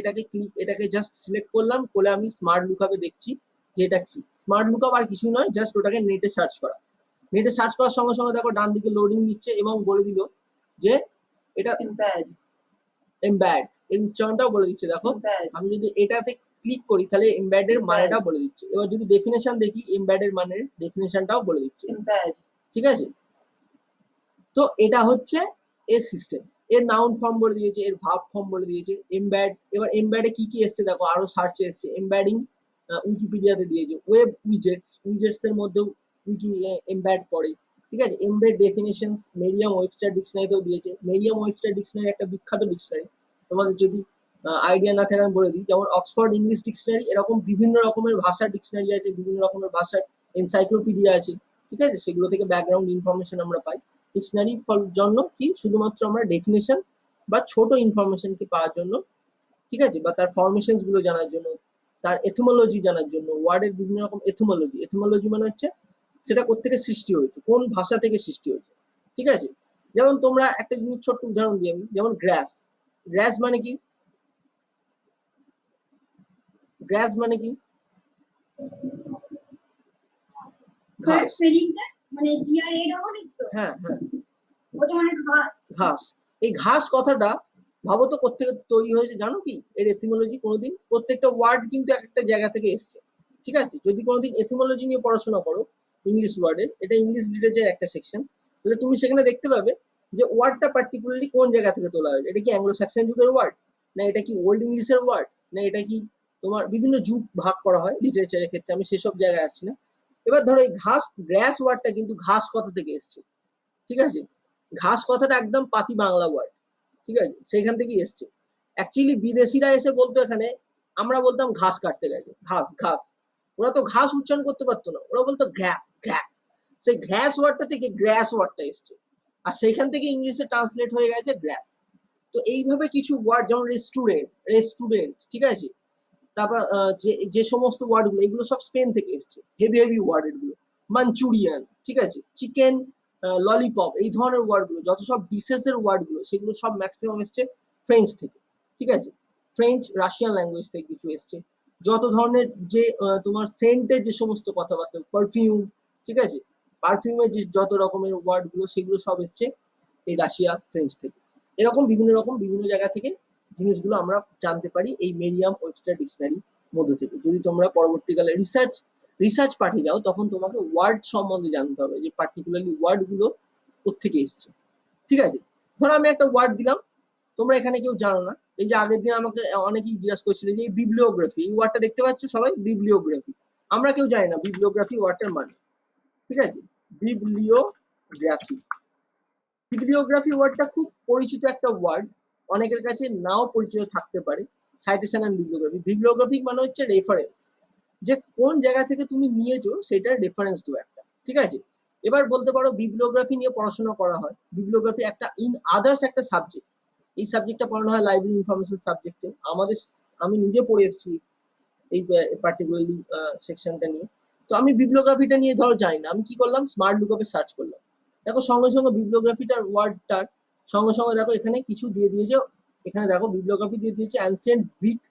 এটাকে জাস্ট সিলেক্ট করলাম, করে আমি স্মার্ট লুকআপে দেখছি যে এটা কি। স্মার্ট লুকআপ আর কিছু নয়, জাস্ট ওটাকে নেটে সার্চ করা। নেটে সার্চ করার সঙ্গে সঙ্গে দেখো ডান দিকে লোডিং দিচ্ছে এবং বলে দিল যে এটা এমবেড, এর উচ্চারণটাও বলে দিচ্ছে। দেখো Embed. আমি যদি এটাতে ক্লিক করি তাহলে এমবেড এর Embed. মানেটা বলে দিচ্ছে। এবার যদি ডেফিনেশন দেখি এমবেড এর মানের ডেফিনেশনটাও বলে দিচ্ছে। Embed. ঠিক আছে, তো এটা হচ্ছে এর সিস্টেম। এর নাউন ফর্ম বলে দিয়েছে, এর ভার্ব ফর্ম বলে দিয়েছে। এমবেড, এবার এমবেডে কি কি এসছে দেখো, আরো সার্চে এসছে। এমবেডিং উইকিপিডিয়াতে দিয়েছে। ওয়েব উইজেটস, উইজেটস এর মধ্যেও উইকি এমবেড পড়ে। ঠিক আছে, এমবেড ডেফিনেশনস মেরিয়াম ওয়েবস্টার ডিকশনারিতেও দিয়েছে। মেরিয়াম ওয়েবস্টার ডিকশনারি একটা বিখ্যাত ডিকশনারি, তোমাদের যদি আইডিয়া না থাকে আমি বলে দিই। যেমন অক্সফোর্ড ইংলিশ ডিকশনারি, এরকম বিভিন্ন রকমের ভাষার ডিকশনারি আছে, বিভিন্ন রকমের ভাষার এনসাইক্লোপিডিয়া আছে। ঠিক আছে, সেগুলো থেকে ব্যাকগ্রাউন্ড ইনফরমেশন আমরা পাই। ডিকশনারি জন্য কি শুধুমাত্র আমরা ডেফিনেশন বা ছোট ইনফরমেশনকে পাওয়ার জন্য, ঠিক আছে, বা তার ফরমেশনস গুলো জানার জন্য, তার এথিমোলজি জানার জন্য। ওয়ার্ডের বিভিন্ন রকম এথিমোলজি, এথিমোলজি মানে হচ্ছে সেটা কোত্থেকে সৃষ্টি হয়েছে, কোন ভাষা থেকে সৃষ্টি হয়েছে। ঠিক আছে, যেমন তোমরা একটা জিনিস ছোট্ট উদাহরণ দিই আমি, যেমন গ্রাস। গ্রাস মানে কি? গ্রাস মানে কি? ঘাস। স্পেলিংটা মানে GRAS তো, হ্যাঁ হ্যাঁ, ওটা মানে ঘাস। ঘাস। এই ঘাস কথাটা ভাবো তো কোত্থেকে তৈরি হয়েছে জানো কি? এর এথিমোলজি কোনোদিন, প্রত্যেকটা ওয়ার্ড কিন্তু এক একটা জায়গা থেকে এসছে। ঠিক আছে, যদি কোনোদিন এথিমোলজি নিয়ে পড়াশোনা করো ইংলিশ ওয়ার্ডের, এটা ইংলিশ লিটারেচার একটা সেকশন, তাহলে তুমি সেখানে দেখতে পাবে যে ওয়ার্ডটা পার্টিকুলারলি কোন জায়গা থেকে তোলা হয়েছে। এটা কি অ্যাংলো স্যাক্সন যুগের ওয়ার্ড, না এটা কি ওল্ড ইংলিশের ওয়ার্ড, না এটা কি তোমার বিভিন্ন যুগ ভাগ করা হয় লিটারেচারের ক্ষেত্রে, আমি সেসব জায়গায় আসছি না। এবার ধরো এই ঘাস, গ্রাস ওয়ার্ডটা কিন্তু ঘাস কথা থেকে এসছে। ঠিক আছে, ঘাস কথাটা একদম পাতি বাংলা ওয়ার্ড। ঠিক আছে, সেখান থেকেই এসছে। অ্যাকচুয়ালি বিদেশিরা এসে বলতো এখানে, আমরা বলতাম ঘাস কাটতে গেছে, ঘাস ঘাস। ওরা তো ঘাস উচ্চারণ করতে পারতো না, ওরা বলতো ঘ্যাস ঘ্যাস। সেই ঘ্যাস ওয়ার্ডটা থেকে গ্রাস ওয়ার্ডটা এসছে, আর সেইখান থেকে ইংলিশে ট্রান্সলেট হয়ে গেছে গ্রাস। তো এইভাবে কিছু ওয়ার্ড, যেমন রেস্টুরেন্ট, রেস্টুরেন্ট, ঠিক আছে। তারপর যে যে সমস্ত ওয়ার্ড গুলো, এগুলো সব স্পেন থেকে এসছে, হেভি হেভি ওয়ার্ড এগুলো। মাঞ্চুরিয়ান, ঠিক আছে, চিকেন ললিপপ, এই ধরনের ওয়ার্ড গুলো, যত সব ডিশেস এর ওয়ার্ড গুলো, সেগুলো সব ম্যাক্সিমাম এসছে ফ্রেঞ্চ থেকে। ঠিক আছে, ফ্রেঞ্চ রাশিয়ান ল্যাঙ্গুয়েজ থেকে কিছু এসছে। যত ধরনের যে তোমার সেন্টের যে সমস্ত কথাবার্তা, পারফিউম, ঠিক আছে, পারফিউমের যে যত রকমের ওয়ার্ড গুলো, সেগুলো সব এসছে এই রাশিয়া ফ্রেঞ্চ থেকে। এরকম বিভিন্ন জায়গা থেকে জিনিসগুলো আমরা জানতে পারি এই মেরিয়াম ওয়েবস্টার ডিকশনারির মধ্যে থেকে। যদি তোমরা পরবর্তীকালে রিসার্চ পাঠে যাও, তখন তোমাকে ওয়ার্ড সম্বন্ধে জানতে হবে, যে পার্টিকুলারলি ওয়ার্ড গুলো কোত্থেকে এসছে। ঠিক আছে, ধরো আমি একটা ওয়ার্ড দিলাম, তোমরা এখানে কেউ জানো না। এই যে আগের দিন আমাকে অনেকেই জিজ্ঞাসা করছিল যে বিবলিওগ্রাফি, এই ওয়ার্ডটা দেখতে পাচ্ছ সবাই, বিবলিওগ্রাফি। আমরা কেউ জানি না বিবলিওগ্রাফি ওয়ার্ডটার মানে। ঠিক আছে, বিবলিওগ্রাফি, বিবলিওগ্রাফি ওয়ার্ডটা খুব পরিচিত একটা ওয়ার্ড, অনেকের কাছে নাও পরিচিত থাকতে পারে। সাইটেশন এন্ড বিবলিওগ্রাফি, বিবলিওগ্রাফি মানে হচ্ছে রেফারেন্স, যে কোন জায়গা থেকে তুমি নিয়েছো সেটার রেফারেন্স দেবো একটা। ঠিক আছে, এবার বলতে পারো বিবলিওগ্রাফি নিয়ে পড়াশোনা করা হয়। বিবলিওগ্রাফি একটা ইন আদার্স একটা সাবজেক্ট। এই সাবজেক্টটা পড়ানো হয় লাইব্রেরি ইনফরমেশন সাবজেক্টে। আমি নিজে পড়ে এসেছি এই পার্টিকুলারলি সেকশনটা নিয়ে। তো আমি বিবলিওগ্রাফিটা নিয়ে ধরো জানি না, আমি কি করলাম, স্মার্ট লুকআপে সার্চ করলাম। দেখো সঙ্গে সঙ্গে বিবলিওগ্রাফিটার ওয়ার্ডটার সঙ্গে সঙ্গে দেখো এখানে কিছু দিয়ে দিয়েছে। এখানে দেখো বিবলিওগ্রাফি দিয়ে দিয়েছে অ্যানসিয়েন্ট গ্রিক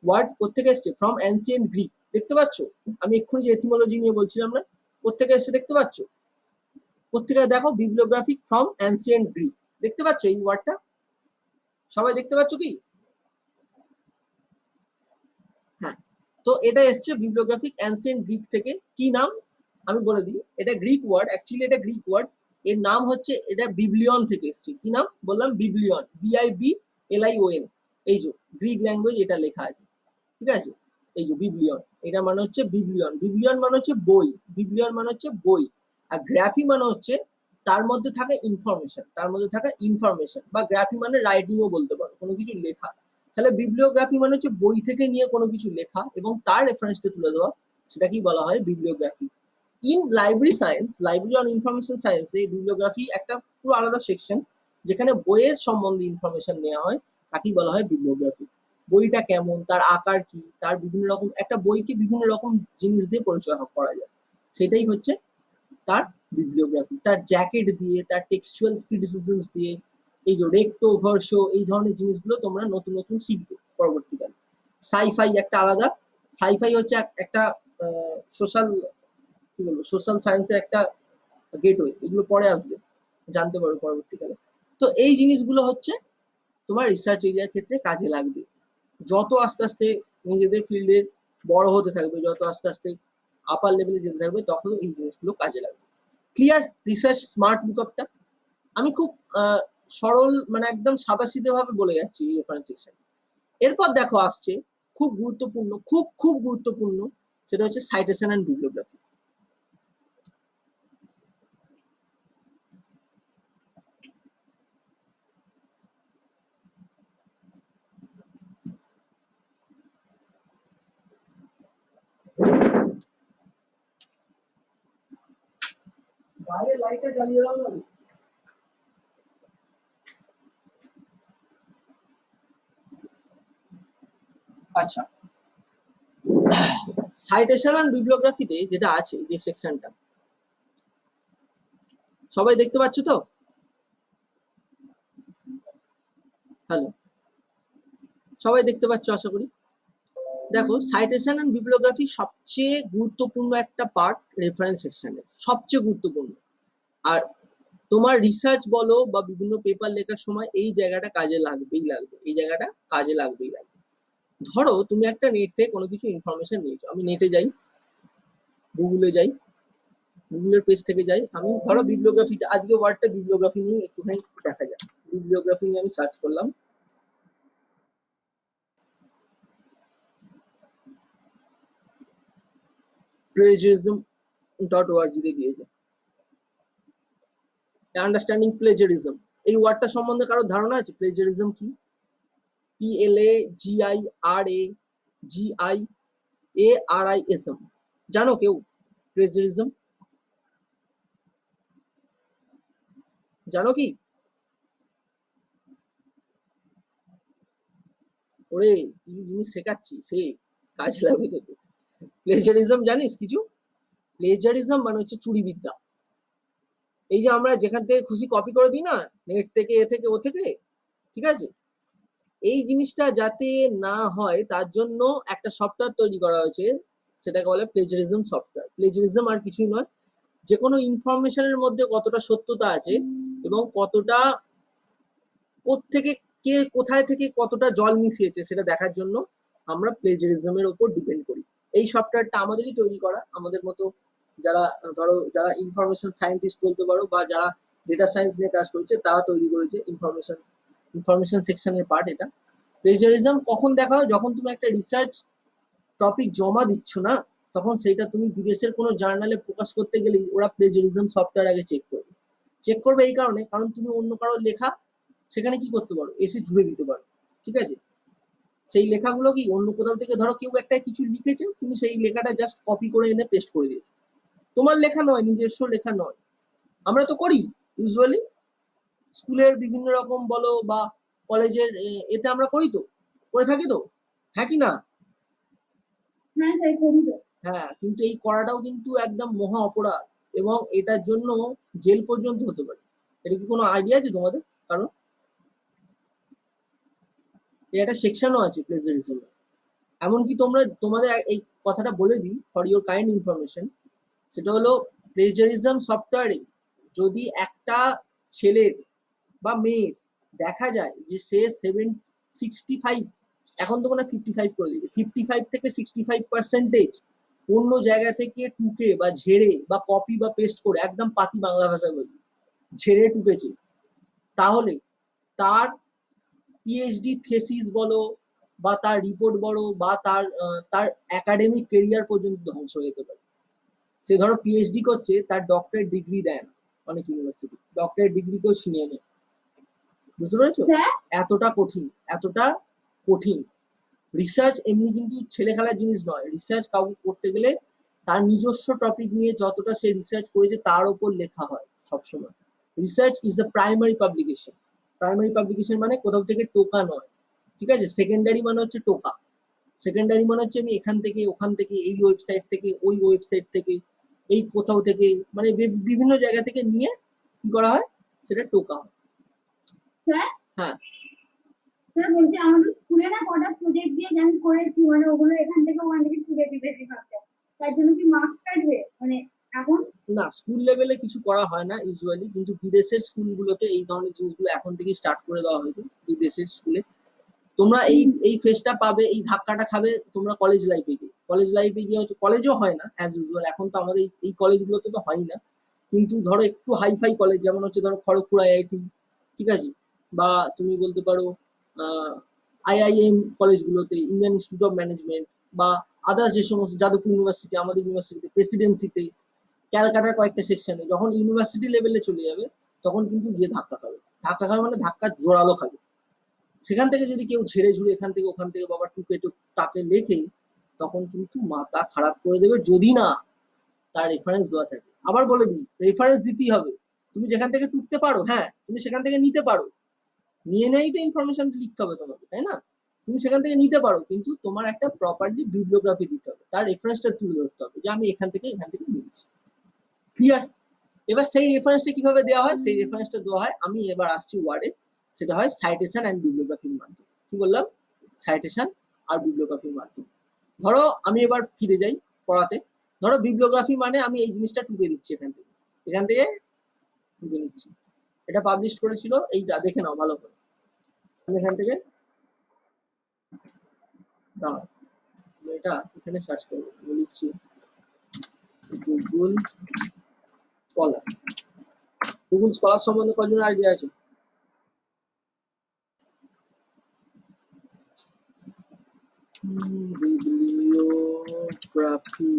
ওয়ার্ড। কোত্থেকে এসছে? From ancient Greek. দেখতে পাচ্ছ, আমি এক্ষুনি যে এথিমোলজি নিয়ে বলছিলাম না, কোত্থেকে এসছে দেখতে পাচ্ছ? কোত্থেকে দেখো, বিবলিওগ্রাফিক ফ্রম অ্যানসিয়েন্ট গ্রিক। দেখতে পাচ্ছ এই ওয়ার্ডটা? সবাই দেখতে পাচ্ছ কি? হ্যাঁ, তো এটা এসছে বিবলিওগ্রাফিক অ্যানসিয়েন্ট গ্রিক থেকে। কি নাম আমি বলে দিই, এটা গ্রিক ওয়ার্ড, অ্যাকচুয়ালি এটা গ্রিক ওয়ার্ড। এর নাম হচ্ছে, এটা বিবলিয়ন থেকে এসছে। কি নাম বললাম? বিবলিয়ন, BIBLION। এই যে গ্রিক ল্যাঙ্গুয়েজ এটা লেখা আছে। ঠিক আছে, এই যে বিবলিয়ন, এটা মানে হচ্ছে বিবলিয়ন। বিবলিয়ন মানে হচ্ছে বই, বিবলিয়ন মানে হচ্ছে বই। আর গ্রাফি মানে হচ্ছে তার মধ্যে থাকা ইনফরমেশন, তার মধ্যে থাকা ইনফরমেশন, বা গ্রাফি মানে রাইটিংও বলতে পারো, কোনো কিছু লেখা। তাহলে বিবলিওগ্রাফি মানে হচ্ছে বই থেকে নিয়ে কোনো কিছু লেখা এবং তার রেফারেন্সটা তুলে দেওয়া, সেটাকেই বলা হয় bibliography. In library science, library on information সায়েন্সে বিবলিওগ্রাফি একটা পুরো আলাদা সেকশন, যেখানে বইয়ের সম্বন্ধে ইনফরমেশন নেওয়া হয়, তাকেই বলা হয় বিবলিওগ্রাফি। বইটা কেমন, তার আকার কি, তার বিভিন্ন রকম, একটা বইকে বিভিন্ন রকম জিনিস দিয়ে পরিচয় করা যায়, সেটাই হচ্ছে তার বিবলিওগ্রাফি। তার জ্যাকেট দিয়ে, তার টেক্সচুয়াল ক্রিটিসিজমস দিয়ে, এই যে রেক্টো ভার্সো, এই ধরনের জিনিসগুলো তোমরা নতুন নতুন শিখবে পরবর্তীকালে। সাইফাই একটা আলাদা, সাইফাই হচ্ছে একটা সোশ্যাল, কি বলবো, সোশ্যাল সায়েন্সের একটা গেটওয়ে। এগুলো পরে আসবে, জানতে পারো পরবর্তীকালে। তো এই জিনিসগুলো হচ্ছে তোমার রিসার্চ এরিয়ার ক্ষেত্রে কাজে লাগবে। যত আস্তে আস্তে নিজেদের ফিল্ডে বড় হতে থাকবে, যত আস্তে আস্তে আপার লেভেলে যেতে থাকবে, তখন এই জিনিসগুলো কাজে লাগবে। ক্লিয়ার? রিসার্চ স্মার্ট লুকআপটা আমি খুব সরল মানে একদম সাদাসিধে ভাবে বলে যাচ্ছি রেফারেন্স সেকশন। এরপর দেখো আসছে খুব গুরুত্বপূর্ণ, খুব খুব গুরুত্বপূর্ণ, সেটা হচ্ছে সাইটেশন অ্যান্ড বিবলিওগ্রাফি। বাইরে লাইটটা জ্বালিয়ে দাও না। আচ্ছা, সাইটেশন অ্যান্ড বিবলিওগ্রাফিতে যেটা আছে, যে সেকশনটা সবাই দেখতে পাচ্ছ তো? হ্যালো, সবাই দেখতে পাচ্ছ আশা করি। দেখো, সাইটেশন অ্যান্ড বিবলিওগ্রাফি সবচেয়ে গুরুত্বপূর্ণ একটা পার্ট রেফারেন্স সেকশনের, সবচেয়ে গুরুত্বপূর্ণ। আর তোমার রিসার্চ বলো বা বিভিন্ন পেপার লেখার সময় এই জায়গাটা কাজে লাগবেই লাগবে, এই জায়গাটা কাজে লাগবেই লাগবে। ধরো তুমি একটা নেট থেকে কোনো কিছু ইনফরমেশন নিয়েছো, আমি নেটে যাই, গুগলে যাই, গুগলের পেজ থেকে যাই, আমি ধরো বিবলিওগ্রাফিটা, আজকে ওয়ার্ডটা বিবলিওগ্রাফি নিয়ে একটুখানি দেখা যায়, বিবলিওগ্রাফি নিয়ে আমি সার্চ করলাম। plagiarism.org তে দিয়েছে আন্ডারস্ট্যান্ডিং প্লেজারিজম। এই ওয়ার্ডটা সম্বন্ধে কারো ধারণা আছে? প্লেজারিজম কি? PLAGIRAGIARISM, জানো কেউ প্লেজারিজম? জানো কি? ওরে, কিছু জিনিস শেখাচ্ছি, সে কাজে লাগবে তোকে। প্লেজারিজম জানিস কিছু? প্লেজারিজম মানে হচ্ছে চুরিবিদ্যা। এই যে আমরা যেখান থেকে খুশি কপি করে দিই না, নেট থেকে, এ থেকে, ও থেকে, ঠিক আছে, এই জিনিসটা যাতে না হয় তার জন্য একটা সফটওয়্যার তৈরি করা হয়েছে, সেটাকে বলে প্লেজারিজম সফটওয়্যার। প্লেজারিজম আর কিছুই নয়, যে কোনো ইনফরমেশনের মধ্যে কতটা সত্যতা আছে এবং কতটা কোত্থেকে, কে কোথায় থেকে কতটা জল মিশিয়েছে সেটা দেখার জন্য আমরা প্লেজারিজমের উপর ডিপেন্ড করি। এই সফটওয়্যারটা আমাদেরই তৈরি করা, আমাদের মতো যারা, ধরো যারা ইনফরমেশন সায়েন্টিস্ট বলতে পারো বা যারা ডেটা সায়েন্স নিয়ে কাজ করছে, তারা তৈরি করেছে। ইনফরমেশন সেকশনের পার্ট এটা। প্লেজারিজম কখন দেখা হয়? যখন তুমি একটা রিসার্চ টপিক জমা দিচ্ছ না, তখন সেইটা তুমি বিদেশের কোনো জার্নালে প্রকাশ করতে গেলে ওরা প্লেজারিজম সফটওয়্যার আগে চেক করবে। চেক করবে এই কারণে, কারণ তুমি অন্য কারোর লেখা সেখানে কি করতে পারো, এসে জুড়ে দিতে পারো, ঠিক আছে? সেই লেখাগুলো কি অন্য কোথাও থেকে, ধরো কেউ একটা কিছু লিখেছে, তুমি সেই লেখাটা জাস্ট কপি করে এনে পেস্ট করে দিয়েছো, তোমার লেখা নয়, নিজস্ব লেখা নয়। আমরা তো করি ইউজুয়ালি, স্কুলের বিভিন্ন রকম বলো বা কলেজের এতে আমরা করি তো, করে থাকি তো, হ্যাঁ কি না? হ্যাঁ স্যার করি তো। হ্যাঁ, কিন্তু এই করাটাও কিন্তু একদম মহা অপরাধ এবং এটার জন্য জেল পর্যন্ত হতে পারে। এটা কি কোনো আইডিয়া আছে তোমাদের কারণ? এর একটা সেকশনও আছে প্লেজারিজম। এমনকি তোমরা, তোমাদের এই কথাটা বলে দিই ফর ইউর কাইন্ড ইনফরমেশন, সেটা হলো প্লেজারিজম সফটওয়্যারে যদি একটা ছেলের বা মেয়ের দেখা যায় যে সে 65, এখন তো মানে 55 করে দিয়েছে, 55 থেকে 65% অন্য জায়গা থেকে টুকে বা ঝেড়ে বা কপি বা পেস্ট করে, একদম পাতি বাংলা ভাষা বলি, ঝেড়ে টুকেছে, তাহলে তার পিএইচডি থেসিস বলো বা তার রিপোর্ট বলো বা তার একাডেমিক কেরিয়ার পর্যন্ত ধ্বংস হয়ে যেতে পারে। সে ধরো পিএইচডি করছে, তার ডক্টরেট ডিগ্রি দেয় না অনেক ইউনিভার্সিটি, ডক্টরেট ডিগ্রিকেও ছিনিয়ে নেয়। বুঝতে পেরেছো? এতটা কঠিন, এতটা কঠিন। রিসার্চ এমনি কিন্তু ছেলে খেলার জিনিস নয়। রিসার্চ কাউকে করতে গেলে তার নিজস্ব টপিক নিয়ে যতটা সে রিসার্চ করেছে তার উপর লেখা হয় সবসময়। Research is a primary publication. Primary publication মানে কোথাও থেকে টোকা নয়, ঠিক আছে? সেকেন্ডারি মানে হচ্ছে টোকা। সেকেন্ডারি মানে হচ্ছে আমি এখান থেকে, ওখান থেকে, এই ওয়েবসাইট থেকে, ওই ওয়েবসাইট থেকে, এই কোথাও থেকে, মানে বিভিন্ন জায়গা থেকে নিয়ে কি করা হয়, সেটা টোকা হয়। স্যার, হ্যাঁ, স্যার বলছি আমাদের স্কুলে না কটা প্রজেক্ট দিয়ে আমি করেছি, মানে ওগুলো এখান থেকে ওখান থেকে তুলে দিবে বিভাগটা, তার জন্য কি মার্কস কাটবে? মানে এখন না, স্কুল লেভেলে কিছু করা হয় না ইউজুয়ালি, কিন্তু বিদেশের স্কুলগুলোতে এই ধরনের জিনিসগুলো এখন থেকে স্টার্ট করে দেওয়া হয়েছে। বিদেশের স্কুলে তোমরা এই ফেসটা পাবে, এই ধাক্কাটা খাবে তোমরা কলেজ লাইফে গিয়ে। কলেজ লাইফে গিয়ে হচ্ছে, কলেজও হয় না অ্যাজ ইউজুয়াল, এখন তো আমাদের এই কলেজগুলোতে তো হয় না, কিন্তু ধরো একটু হাইফাই কলেজ যেমন হচ্ছে ধরো খড়গপুর আইআইটি, ঠিক আছে, বা তুমি বলতে পারো আইআইএম কলেজগুলোতে, ইন্ডিয়ান ইনস্টিটিউট অফ ম্যানেজমেন্ট, বা আদার্স যে সমস্ত যাদবপুর ইউনিভার্সিটি, আমাদের ইউনিভার্সিটিতে, প্রেসিডেন্সিতে, ক্যালকাটার কয়েকটা সেকশনে, যখন ইউনিভার্সিটি লেভেলে চলে যাবে তখন কিন্তু গিয়ে ধাক্কা খাবে। ধাক্কা খাবে মানে ধাক্কা জোরালো খাবে। সেখান থেকে যদি কেউ ঝেড়ে ঝুড়ে এখান থেকে ওখান থেকে বাবা টুকে টাকে লেখে, তখন কিন্তু মাথা খারাপ করে দেবে, যদি না তার রেফারেন্স দেওয়া থাকে। আবার বলে দিই, রেফারেন্স দিতেই হবে। তুমি যেখান থেকে টুকতে পারো, হ্যাঁ তুমি সেখান থেকে নিতে পারো, নিয়ে নেই তো ইনফরমেশন লিখতে হবে তোমাকে, তাই না? তুমি সেখান থেকে নিতে পারো, কিন্তু তোমার একটা প্রপারলি বিবলিওগ্রাফি দিতে হবে, তার রেফারেন্সটা তুলে ধরতে হবে যে আমি এখান থেকে নিয়েছি। ক্লিয়ার? এবার সেই রেফারেন্সটা কিভাবে দেওয়া হয়? সেই রেফারেন্সটা দেওয়া হয়, আমি এবার আসছি ওয়ার্ডে, সেটা হয় সাইটেশন অ্যান্ড বিবলিওগ্রাফির মাধ্যমে। কি বললাম? সাইটেশন আর বিবলিওগ্রাফির মাধ্যমে। ধরো আমি এবার ফিরে যাই পড়াতে। ধরো বিবলিওগ্রাফি মানে আমি এই জিনিসটা টুকে দিচ্ছি এখান থেকে টুকে নিচ্ছি। এটা পাবলিশ করেছিল এইটা, দেখে নাও ভালো করে। আমি এখান থেকে দাঁড়াও, এটা এখানে সার্চ করবো, লিখছি গুগল স্কলার। গুগল স্কলার সম্বন্ধে কজনের আইডিয়া আছে? Bibliography,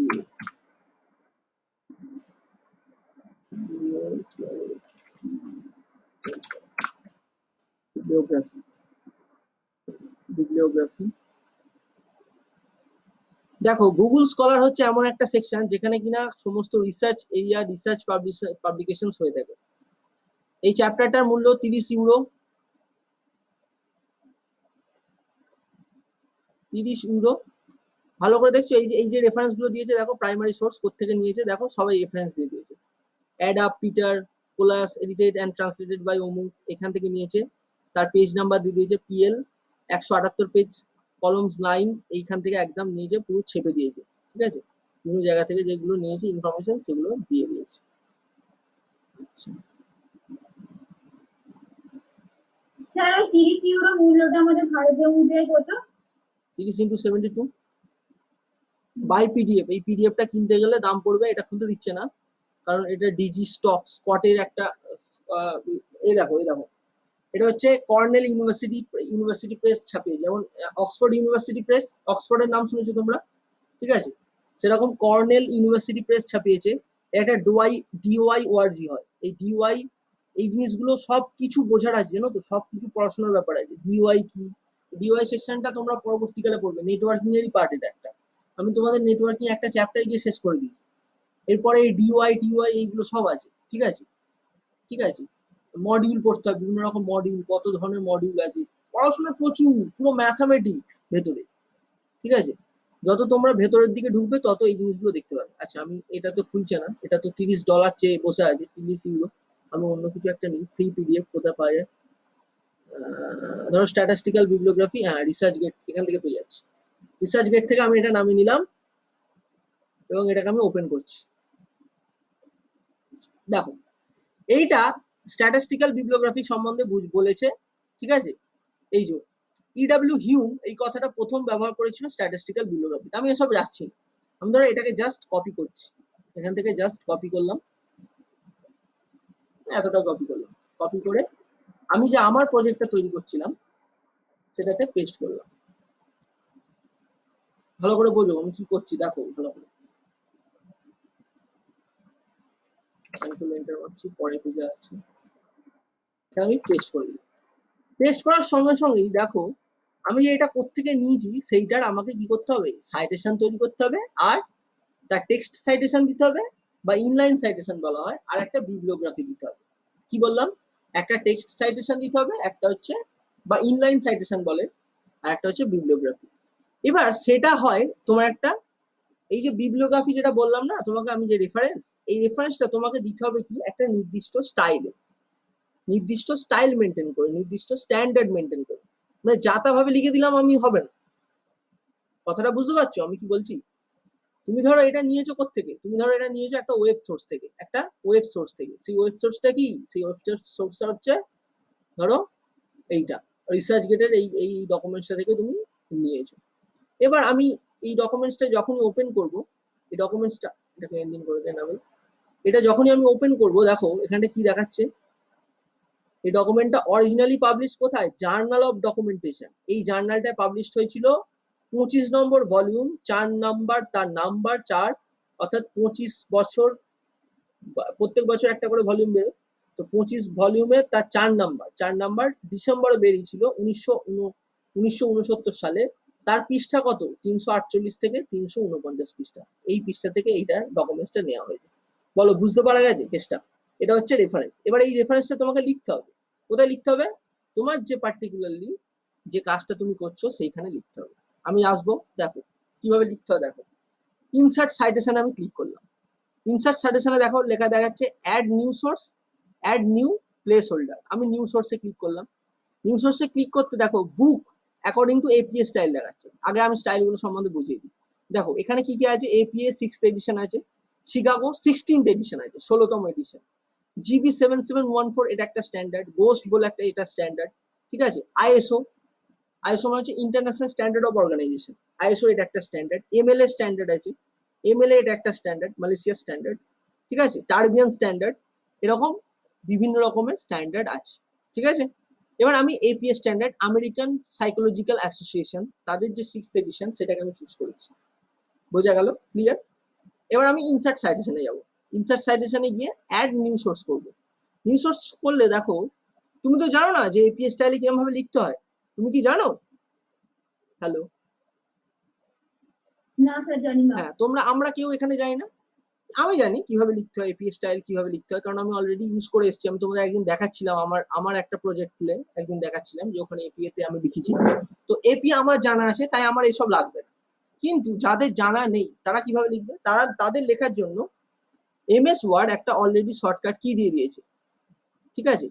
bibliography, bibliography. দেখো, গুগল স্কলার হচ্ছে এমন একটা সেকশন যেখানে কিনা সমস্ত রিসার্চ এরিয়া, রিসার্চ পাবলিকেশন হয়ে থাকে। এই চ্যাপ্টারটার মূল্য 30 ইউরো। 30 ইউরো। ভালো করে দেখছো, এই যে রেফারেন্স গুলো দিয়েছে, দেখো প্রাইমারি সোর্স কোত্থেকে নিয়েছে, দেখো সবাই রেফারেন্স দিয়ে দিয়েছে। অ্যাড আপ Peter Kolas, edited and translated by অমুক, এখান থেকে নিয়েছে। তার পেজ নাম্বার দিয়ে দিয়েছে PL 178 পেজ, কলমস 9, এইখান থেকে একদম নিয়েছে, পুরো ছেপে দিয়েছে। ঠিক আছে, বিভিন্ন জায়গা থেকে যেগুলো নিয়েছে ইনফরমেশন সেগুলো দিয়ে দিয়েছে। আচ্ছা, স্যার ওই 30 ইউরো মূল্যটা আমাদের ভারতীয় মুদ্রায় কত? 30 × 72 বাই PDF। এই পিডিএফটা কিনতে গেলে দাম পড়বে, এটা খুলতে দিচ্ছে না কারণ এটা ডিজি স্কটের একটা এই দেখো এটা হচ্ছে কর্নেল ইউনিভার্সিটি প্রেস ছাপিয়েছে। যেমন অক্সফোর্ড ইউনিভার্সিটি প্রেস, অক্সফোর্ডের নাম শুনেছো তোমরা, ঠিক আছে, সেরকম কর্নেল ইউনিভার্সিটি প্রেস ছাপিয়েছে। এটা DOI ORG হয়। এই DOI, এই জিনিসগুলো সব কিছু বোঝার আছে, জানো তো, সব কিছু পড়াশোনার ব্যাপার আছে। DOI কি, DOI সেকশনটা তোমরা পরবর্তীকালে পড়বে, নেটওয়ার্কিং এরই পার্ট এটা একটা। আমি তোমাদের নেটওয়ার্কিং একটা চ্যাপ্টার গিয়ে শেষ করে দিয়েছি। এরপরে এই DOI এইগুলো সব আছে, ঠিক আছে, ঠিক আছে। মডিউল পড়তে হবে, বিভিন্ন রকম মডিউল, কত ধরনের মডিউল আছে, পড়াশোনা প্রচুর, পুরো ম্যাথামেটিক্স ভেতরে, ঠিক আছে। যত তোমরা ভেতরের দিকে ঢুকবে তত এই জিনিসগুলো দেখতে পাবে। আচ্ছা, আমি এটা তো খুলছে না, এটা তো $30 চেয়ে বসে আছে, 30 ইউরো। আমি অন্য কিছু একটা নিই, ফ্রি PDF কোথায় পাওয়া যায়? ধরো স্ট্যাটিস্টিক্যাল বিবলিওগ্রাফি, হ্যাঁ রিসার্চ গেট, এখান থেকে পেয়ে যাচ্ছি। রিসার্চ গেট থেকে আমি এটা নামিয়ে নিলাম এবং এটাকে আমি ওপেন করছি। দেখো, এইটা স্ট্যাটিস্টিক্যাল বিবলিওগ্রাফি সম্বন্ধে বলেছে, ঠিক আছে। এই যে EW হিউম এই কথাটা প্রথম ব্যবহার করেছিল স্ট্যাটিস্টিক্যাল বিবলিওগ্রাফি। আমি এসব যাচ্ছি না, আমি ধরো এটাকে জাস্ট কপি করছি, এখান থেকে জাস্ট কপি করলাম, এতটা কপি করলাম, কপি করে আমি যে আমার প্রজেক্টটা তৈরি করছিলাম সেটাতে পেস্ট করলাম। ভালো করে বোঝো আমি কি করছি, দেখো ভালো করে। কন্ট্রোল এন্টার মারছি, পরে পেজে আসছি, আমি পেস্ট করে দিই। পেস্ট করার সঙ্গে সঙ্গেই দেখো আমি যে এটা কোত্থেকে নিয়েছি সেইটার আমাকে কি করতে হবে, সাইটেশন তৈরি করতে হবে, আর তার টেক্সট সাইটেশন দিতে হবে, বা ইনলাইন সাইটেশন বলা হয়, আর একটা বিবলিওগ্রাফি দিতে হবে। কি বললাম? একটা টেক্সট সাইটেশন দিতে হবে, একটা হচ্ছে বা ইনলাইন সাইটেশন বলে, আর একটা হচ্ছে বিবলিওগ্রাফি। এবার সেটা হয় তোমার একটা, এই যে বিবলিওগ্রাফি যেটা বললাম না তোমাকে, আমি যে রেফারেন্স, এই রেফারেন্সটা তোমাকে দিতে হবে কি একটা নির্দিষ্ট স্টাইলে, নির্দিষ্ট স্টাইল মেনটেন করে, নির্দিষ্ট স্ট্যান্ডার্ড মেনটেন করে। মানে যাতা ভাবে লিখে দিলাম আমি হবে না। কথাটা বুঝতে পারছো আমি কি বলছি? তুমি ধরো এটা নিয়েছো কোত্থেকে, তুমি ধরো এটা নিয়েছো একটা ওয়েব সোর্স থেকে, একটা ওয়েব সোর্স থেকে। সেই ওয়েব সোর্সটা কি, সেই ওয়েব সোর্সটা হচ্ছে ধরো এইটা রিসার্চ গেটের এই এই ডকুমেন্টসটা থেকে তুমি নিয়েছো। এবার আমি এই ডকুমেন্টসটা যখনই ওপেন করব, এই ডকুমেন্টসটা, এটাকে এন্ডিং করে দেন আমি, এটা যখনই আমি ওপেন করব দেখো এখানে কি দেখাচ্ছে, এই ডকুমেন্টটা অরিজিনালি পাবলিশ কোথায়, জার্নাল অফ ডকুমেন্টেশন। এই জার্নালটা পাবলিশ হয়েছিল 25 নম্বর ভলিউম, 4 নাম্বার, তার নাম্বার 4, অর্থাৎ 25 বছর, প্রত্যেক বছর একটা করে ভলিউম বেরোয়, তো 25 ভলিউমে তার 4 নাম্বার ডিসেম্বরে বেরিয়েছিল 1969 সালে। তার পৃষ্ঠা কত, 348 থেকে 349 পৃষ্ঠা। এই পৃষ্ঠা থেকে এইটা ডকুমেন্টসটা নেওয়া হয়েছে। বলো বুঝতে পারা গেছে কেসটা? এটা হচ্ছে রেফারেন্স। এবার এই রেফারেন্সটা তোমাকে লিখতে হবে। কোথায় লিখতে হবে, তোমার যে পার্টিকুলারলি যে কাজটা তুমি করছো সেইখানে লিখতে হবে। আমি আসবো, দেখো কিভাবে লিখতে হবে। দেখো ইনসার্ট সাইটেশনে আমি ক্লিক করলাম। ইনসার্ট সাইটেশনে দেখো লেখা দেখাচ্ছে add new source, add new placeholder. আমি নিউ সোর্সে ক্লিক করলাম। নিউ সোর্সে ক্লিক করতে দেখো book according to APA style দেখাচ্ছে। আগে আমি স্টাইলগুলো সম্বন্ধে বুঝিয়ে দিই। দেখো এখানে কি কি আছে, এপিএ 6th এডিশন আছে, শিকাগো 16th এডিশন আছে, 16তম এডিশন, জিবি 7714 এটা একটা স্ট্যান্ডার্ড, গোস্ট বলে একটা এটা স্ট্যান্ডার্ড, ঠিক আছে। আইএসও, আইএসও মানে হচ্ছে international standard of organization, ISO এটা একটা স্ট্যান্ডার্ড। এমএলএ স্ট্যান্ডার্ড আছে, এমএলএ এটা একটা স্ট্যান্ডার্ড, মালয়েশিয়া স্ট্যান্ডার্ড, ঠিক আছে। টার্বিয়ান স্ট্যান্ডার্ড, এরকম বিভিন্ন রকমের স্ট্যান্ডার্ড আছে, ঠিক আছে। এবার আমি APA standard, American psychological association, তাদের যে 6th এডিশন সেটাকে আমি চুজ করেছি। বোঝা গেল, ক্লিয়ার? এবার আমি ইনসার্ট সাইটেশনে যাব। ইনসার্ট সাইটেশনে গিয়ে অ্যাড নিউ সোর্স করব। নিউ সোর্স করলে দেখো, তুমি তো জানো না যে এপিএ স্টাইলে কিরকম ভাবে লিখতে হয়, তুমি কি জানো? হ্যালো, না স্যার জানি না। হ্যাঁ আমরা কেউ এখানে যাই না। আমি জানি কিভাবে লিখতে হয়, এপিএ স্টাইল কিভাবে লিখতে হয়, কারণ আমি অলরেডি ইউজ করে এসেছি। আমি তোমাদের একদিন দেখাচ্ছিলাম, আমার একটা প্রজেক্ট খুলে একদিন দেখাচ্ছিলাম যে ওখানে এপিএ তে আমি লিখেছি। তো এপিএ আমার জানা আছে, তাই আমার এসব লাগবে না। কিন্তু যাদের জানা নেই তারা কিভাবে লিখবে, তাদের লেখার জন্য এমএস ওয়ার্ড একটা অলরেডি শর্টকাট কি দিয়ে দিয়েছে, ঠিক আছে।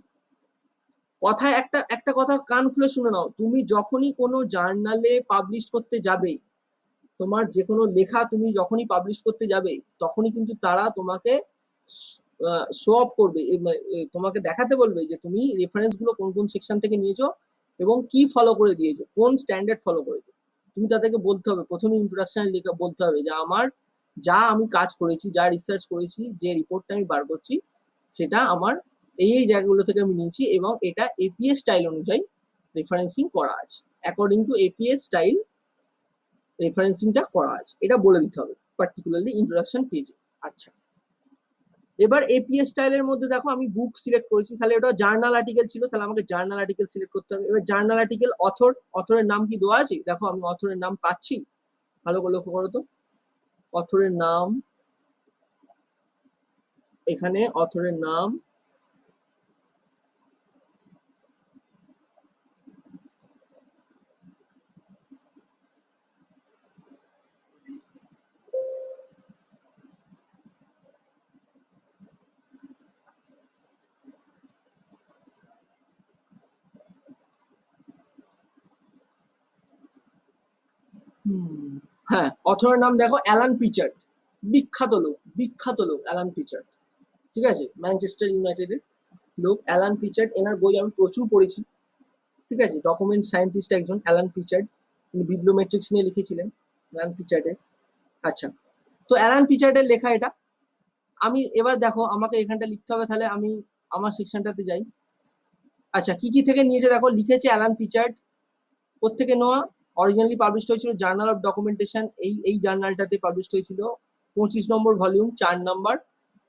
কথায় একটা একটা কথা কান খুলে শুনে নাও, তুমি যখনই কোনো জার্নালে পাবলিশ করতে যাবে, তোমার যে কোনো লেখা তুমি যখনই পাবলিশ করতে যাবে, তখনই কিন্তু তারা তোমাকে শো অফ করবে, তোমাকে দেখাতে বলবে যে তুমি রেফারেন্স গুলো কোন কোন সেকশন থেকে নিয়েছো এবং কি ফলো করে দিয়েছো, কোন স্ট্যান্ডার্ড ফলো করেছো। তুমি তাদেরকে বলতে হবে, প্রথমে ইন্ট্রোডাকশন লেখা বলতে হবে যে আমার যা আমি কাজ করেছি, যা রিসার্চ করেছি, যে রিপোর্টটা আমি বার করছি, সেটা আমার এই এই জায়গাগুলো থেকে আমি নিয়েছি এবং এটা এপিএ স্টাইল অনুযায়ী রেফারেন্সিং করা আছে, অ্যাকর্ডিং টু এপিএ স্টাইল রেফারেন্সিংটা করা আছে, এটা বলে দিতে হবে পার্টিকুলারলি ইন্ট্রোডাকশন পেজে। আচ্ছা, এবার এপিএ স্টাইলের মধ্যে দেখো আমি বুক সিলেক্ট করেছি, তাহলে ওটা জার্নাল আর্টিকেল ছিল, তাহলে আমাকে জার্নাল আর্টিকেল সিলেক্ট করতে হবে। এবার জার্নাল আর্টিকেল অথরের নাম কি দেওয়া আছে, দেখো আমি অথরের নাম পাচ্ছি, ভালো করে লক্ষ্য করো তো। অথরের নাম, এখানে অথরের নাম, হ্যাঁ অথরের নাম দেখো অ্যালান প্রিচার্ড, বিখ্যাত লোক অ্যালান প্রিচার্ড, ঠিক আছে, ম্যানচেস্টার ইউনাইটেডের লোক অ্যালান প্রিচার্ড। এনার বই আমি প্রচুর পড়েছি, ঠিক আছে। ডকুমেন্ট সায়েন্টিস্ট একজন অ্যালান প্রিচার্ড, তিনি বিবলিওমেট্রিক্স নিয়ে লিখেছিলেন অ্যালান প্রিচার্ডের। আচ্ছা, তো অ্যালান প্রিচার্ডের লেখা এটা। আমি এবার দেখো আমাকে এখানটা লিখতে হবে, তাহলে আমি আমার সেকশনটাতে যাই। আচ্ছা, কি কি থেকে নিয়েছে দেখো, লিখেছে অ্যালান প্রিচার্ড, কোত্থেকে নেওয়া, অরিজিনালি পাবলিশ হয়েছিল জার্নাল অফ ডকুমেন্টেশন, এই জার্নালটাতে পাবলিশ হয়েছিল 25 নম্বর ভলিউম, 4 নাম্বার,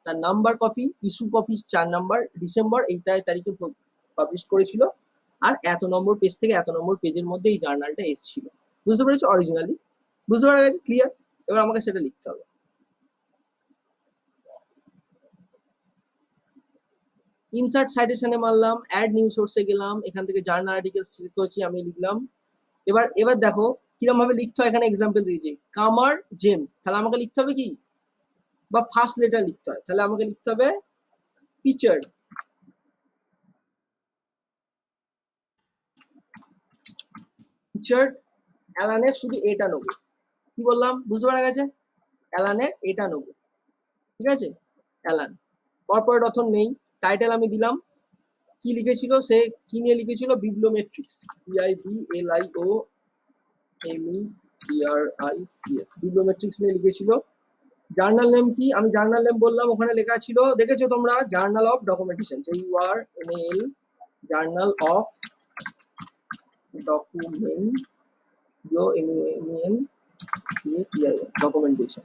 তার number copy, issue copy 4 number, December এই তারিখে পাবলিশ করেছিল। আর এত নম্বর পেজ থেকে এত নম্বর পেজের মধ্যে এই জার্নালটা এসেছিল, বুঝতে পেরেছো? অরিজিনালি বুঝতে পারা গেছে, ক্লিয়ার? এবার আমাকে সেটা লিখতে হবে। ইনসার্ট সাইটেশনে মারলাম, অ্যাড নিউ সোর্সে গেলাম, এখান থেকে জার্নাল আর্টিকেল সিলেক্ট করেছি, আমি লিখলাম। এবার দেখো কিরকম ভাবে লিখতে হয়, এখানে এক্সাম্পল দিয়েছি, কামার জেমস, তাহলে আমাকে লিখতে হবে কি, বা ফার্স্ট লেটার লিখতে হয়, তাহলে আমাকে লিখতে হবে পিচার্ড, পিচার্ড। অ্যালানের শুধু এটা নেবো, কি বললাম বুঝতে পারা গেছে? অ্যালানের এটা নেবো, ঠিক আছে, অ্যালান। কর্পোরেট অথর নেই, টাইটেল আমি দিলাম, কি লিখেছিল সে, কি নিয়ে লিখেছিল, বিব্লোমেট্রিক্স, BIBLIOMETRICS, বিব্লোমেট্রিক্স নিয়ে লিখেছিল। জার্নাল নেম কি, আমি জার্নাল নেম বললাম, ওখানে লেখা ছিল দেখেছো তোমরা, journal of documentation, JURNAL, journal of documentation.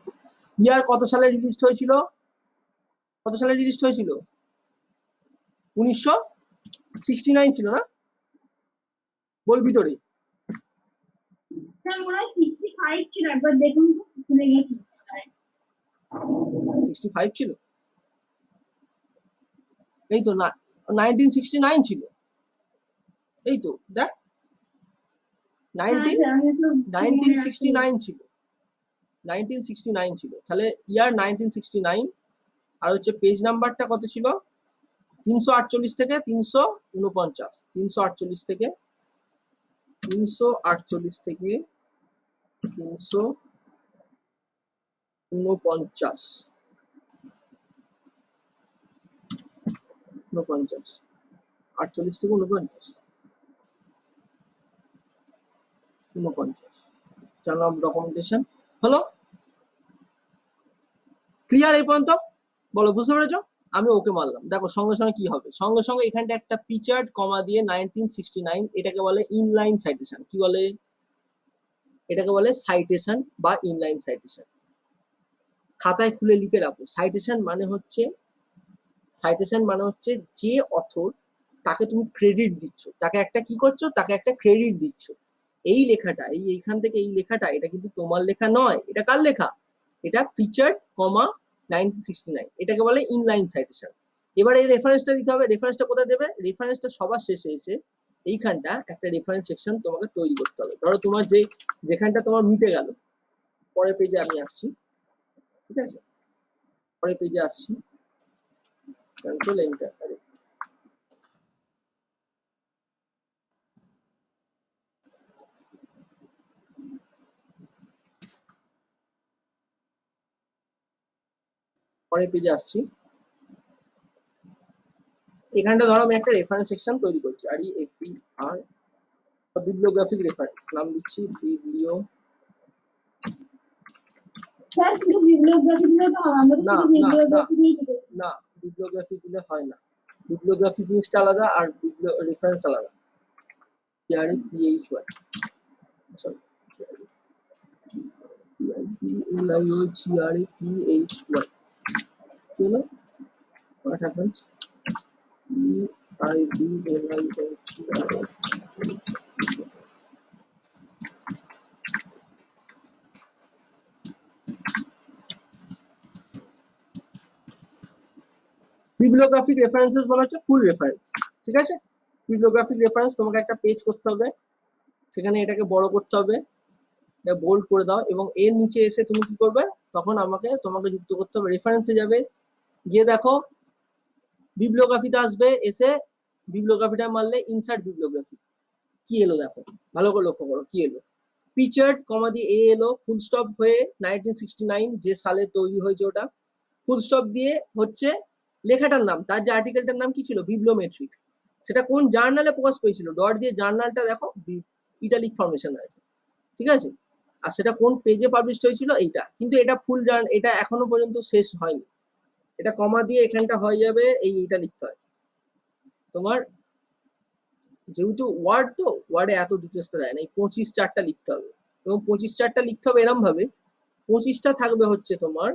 Year কত সালে রিলিজ হয়েছিল, কত সালে রিলিজ হয়েছিল, 1969 ছিল না, বলবি তোরে? স্যার মনে হয় 65 ছিল, একবার দেখুন তো, ভুলে গেছি। 65 ছিল, এই তো না, 1969 ছিল, এই তো দেখ, হ্যাঁ স্যার, আমি একটু মনে রাখছি। 1969 ছিল, 1969 ছিল, তাহলে ইয়ার 1969। আর হচ্ছে পেজ নাম্বারটা কত ছিল, 348 থেকে 349, 348 থেকে 348 থেকে 349, 49, 48 থেকে 49, 49, জার্নাল অফ ডকুমেন্টেশন। হলো ক্লিয়ার এই পর্যন্ত? বলো বুঝতে পেরেছো? আমি ওকে মারলাম, দেখো সঙ্গে সঙ্গে কি হবে, সঙ্গে সঙ্গে এখানটা একটা পিচার্ড কমা দিয়ে 1969, এটাকে বলে ইনলাইন সাইটেশন। কি বলে এটাকে, বলে সাইটেশন বা ইনলাইন সাইটেশন। খাতায় খুলে লিখে রাখো, সাইটেশন মানে হচ্ছে, সাইটেশন মানে হচ্ছে যে অথর, তাকে তুমি ক্রেডিট দিচ্ছ, তাকে একটা কি করছো, তাকে একটা ক্রেডিট দিচ্ছ। এই লেখাটা, এইখান থেকে এই লেখাটা, এটা কিন্তু তোমার লেখা নয়, এটা কার লেখা, এটা ফিচার্ড কমা 1969, এটাকে বলে ইনলাইন সাইটেশন। এবার এই রেফারেন্সটা দিতে হবে, রেফারেন্সটা কোথায় দেবে, রেফারেন্সটা সবার শেষে এসে এইখানটা একটা রেফারেন্স সেকশন তোমাকে তৈরি করতে হবে। ধরো তোমার যেখানটা তোমার মিটে গেল, পরের পেজে আমি আসছি, ঠিক আছে, পরের পেজে আসছি, কন্ট্রোল এন্টার, পরের পেজে আসছি। এখানটা ধরো আমি একটা রেফারেন্স সেকশন তৈরি করছি, REFER, বিবলিওগ্রাফিক রেফারেন্স, নাম দিচ্ছি বিবলিও, স্যার শুধু বিবলিওগ্রাফি দিলে তো হবে, আমরা তো না শুধু না না বিবলিওগ্রাফি নিয়েই তো করছি। না, বিবলিওগ্রাফি দিলে হয় না, বিবলিওগ্রাফি জিনিসটা আলাদা আর রেফারেন্স আলাদা। CREPHY, সরি, CREPHY, কি হলো, what happens, BIBLIOGRAPHY, বিবলিওগ্রাফিক রেফারেন্সেস মানে হচ্ছে ফুল রেফারেন্স, ঠিক আছে। বিবলিওগ্রাফিক রেফারেন্স তোমাকে একটা পেজ করতে হবে, সেখানে এটাকে বড় করতে হবে, এটা বোল্ড করে দাও, এবং এর নিচে এসে তুমি কি করবে, তখন তোমাকে যুক্ত করতে হবে, রেফারেন্সে যাবে, গিয়ে দেখো বিবলিওগ্রাফিতে আসবে, এসে বিবলিওগ্রাফিটা মারলে ইনসার্ট বিবলিওগ্রাফি, কি এলো দেখো, ভালো করে লক্ষ্য করো কি এলো, পিচার্ড কমা দিয়ে এ এলো, ফুল স্টপ হয়ে 1969 যে সালে তৈরি হয়েছে ওটা, ফুল স্টপ দিয়ে হচ্ছে লেখাটার নাম, তার যে আর্টিকেলটার নাম কি ছিল, বিবলিওমেট্রিক্স, সেটা কোন জার্নালে প্রকাশ পেয়েছিল, ডট দিয়ে জার্নালটা দেখো ইটালিক ফরমেশন আছে, ঠিক আছে, আর সেটা কোন পেজে পাবলিশ হয়েছিল এইটা, কিন্তু এটা ফুল এটা এখনো পর্যন্ত শেষ হয়নি, এটা কমা দিয়ে এখানটা হয়ে যাবে, এইটা লিখতে হয় তোমার, যেহেতু ওয়ার্ড, তো ওয়ার্ডে এত ডিটেলসটা দেয় না, এই 25-4টা লিখতে হবে, এবং 25-4টা লিখতে হবে এরম ভাবে, 25টা থাকবে হচ্ছে তোমার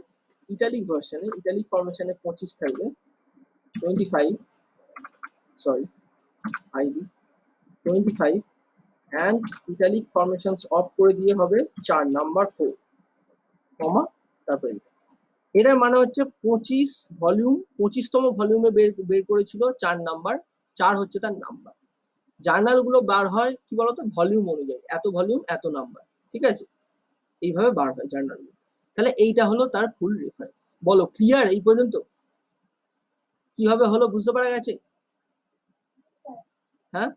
ইটালিক ভার্সনে, ইটালিক ফরমেশনে 25 থাকবে, 25, sorry ID 25, and italic formations of করে দিয়ে হবে 4 নাম্বার 4 কমা, তারপরে এটা মানে হচ্ছে 25 ভলিউম, 25তম ভলিউমে বের করেছিল 4 নাম্বার, 4 হচ্ছে তার নাম্বার। জার্নাল গুলো বার হয় কি বলতো, ভলিউম অনুযায়ী, এত ভলিউম এত নাম্বার, ঠিক আছে, এইভাবে বার হয় জার্নাল গুলো। তাহলে এইটা হলো তার ফুল রেফারেন্স। বলো ক্লিয়ার এই পর্যন্ত? কিভাবে হলো বুঝতে পারা গেছে? হ্যাঁ,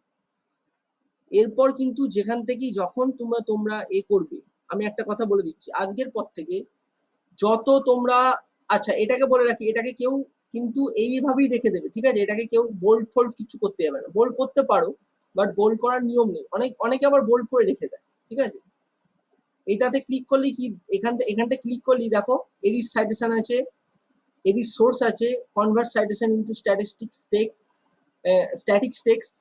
এরপর কিন্তু যেখান থেকে যখন তোমরা এ করবে, আমি একটা কথা বলে দিচ্ছি, আজকের পর থেকে যত তোমরা, আচ্ছা এটাকে বলে রাখি, এটাকে কেউ কিন্তু এইভাবেই রেখে দেবে, ঠিক আছে? এটাকে কেউ বোল্ড ফোল্ড কিছু করতে যাবে না। বোল্ড করতে পারো, বাট বোল্ড করার নিয়ম নেই। অনেকে আবার বোল্ড করে রেখে দেয়, ঠিক আছে? এটাতে ক্লিক করলে কি, এখানটা ক্লিক করলে দেখো এডিট সাইটেশন আছে, এডিট সোর্স আছে, convert citation into static text,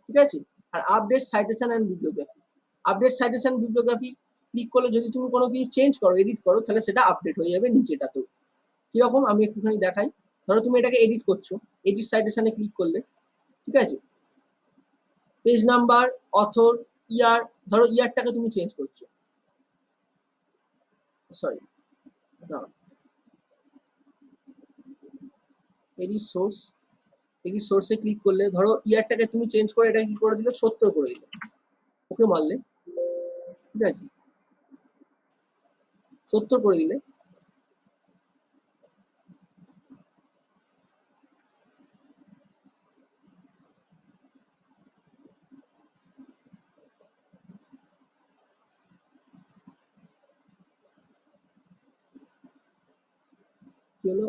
ঠিক আছে? আর update citation and bibliography. Update citation bibliography click করলে যদি তুমি কোনো কিছু চেঞ্জ করো, এডিট করো, তাহলে সেটা আপডেট হয়ে যাবে নিচেটাতেও। কিরকম আমি একটুখানি দেখাই। ধরো তুমি এটাকে এডিট করছো, এডিট সাইটেশনে ক্লিক করলে, ঠিক আছে? পেজ নাম্বার, অথর, ইয়ার, ধরো ইয়ারটাকে তুমি চেঞ্জ করছো, সরি না, এডিট সোর্সে ক্লিক করলে ধরো ইয়ারটাকে তুমি চেঞ্জ করে এটা কি করে দিলে, 70 করে দিলে, ওকে মারলে, ঠিক আছে? 70 করে দিলে কি হলো,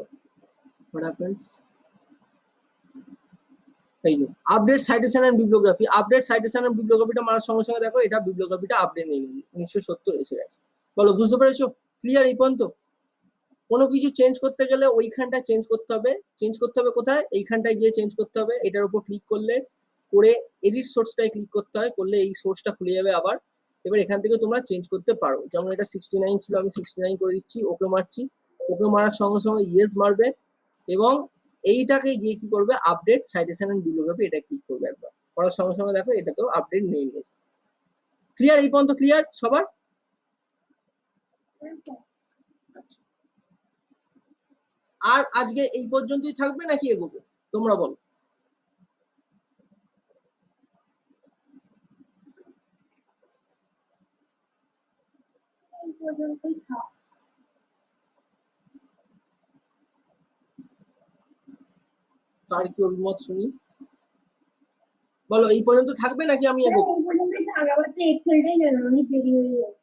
what happens, এই যে update citation and bibliography. Update citation and বিবলিওগ্রাফিটা মারার সঙ্গে সঙ্গে দেখো এটা বিবলিওগ্রাফিটা আপডেট নিয়ে নিল, 1970 এসে গেছে। বলো বুঝতে পেরেছো? ক্লিয়ার এই পর্যন্ত? কোনো কিছু চেঞ্জ করতে গেলে ওইখানটা চেঞ্জ করতে হবে। চেঞ্জ করতে হবে কোথায়? এইখানটায় গিয়ে চেঞ্জ করতে হবে। এটার উপর ক্লিক করলে, করে এডিট সোর্সটায় ক্লিক করতে হয়, করলে এই সোর্সটা খুলে যাবে আবার। এবার এখান থেকে তোমরা চেঞ্জ করতে পারো। যেমন এটা 69 ছিল, আমি 69 করে দিচ্ছি, ওকে মারছি। ওকে মারার সঙ্গে সঙ্গে ইয়েস মারবে, এবং এইটাকে গিয়ে কি করবে, আপডেট সাইটেশন এন্ড বিবলিওগ্রাফি, এটা ক্লিক করবে একবার। করার সঙ্গে সঙ্গে দেখো এটা তো আপডেট নিয়ে নিয়েছে। ক্লিয়ার এই পর্যন্ত? ক্লিয়ার সবার? আচ্ছা, আর আজকে এই পর্যন্তই থাকবে নাকি এগোবো, তোমরা বলো। এই পর্যন্তই থাক। কার কি অভিমত শুনি, বলো এই পর্যন্ত থাকবে নাকি আমি হ্যাঁ, এগোবো? এই পর্যন্তই থাক, আবার তো এক্সেলটাই যাবে, অনেক দেরি হয়ে যাবে।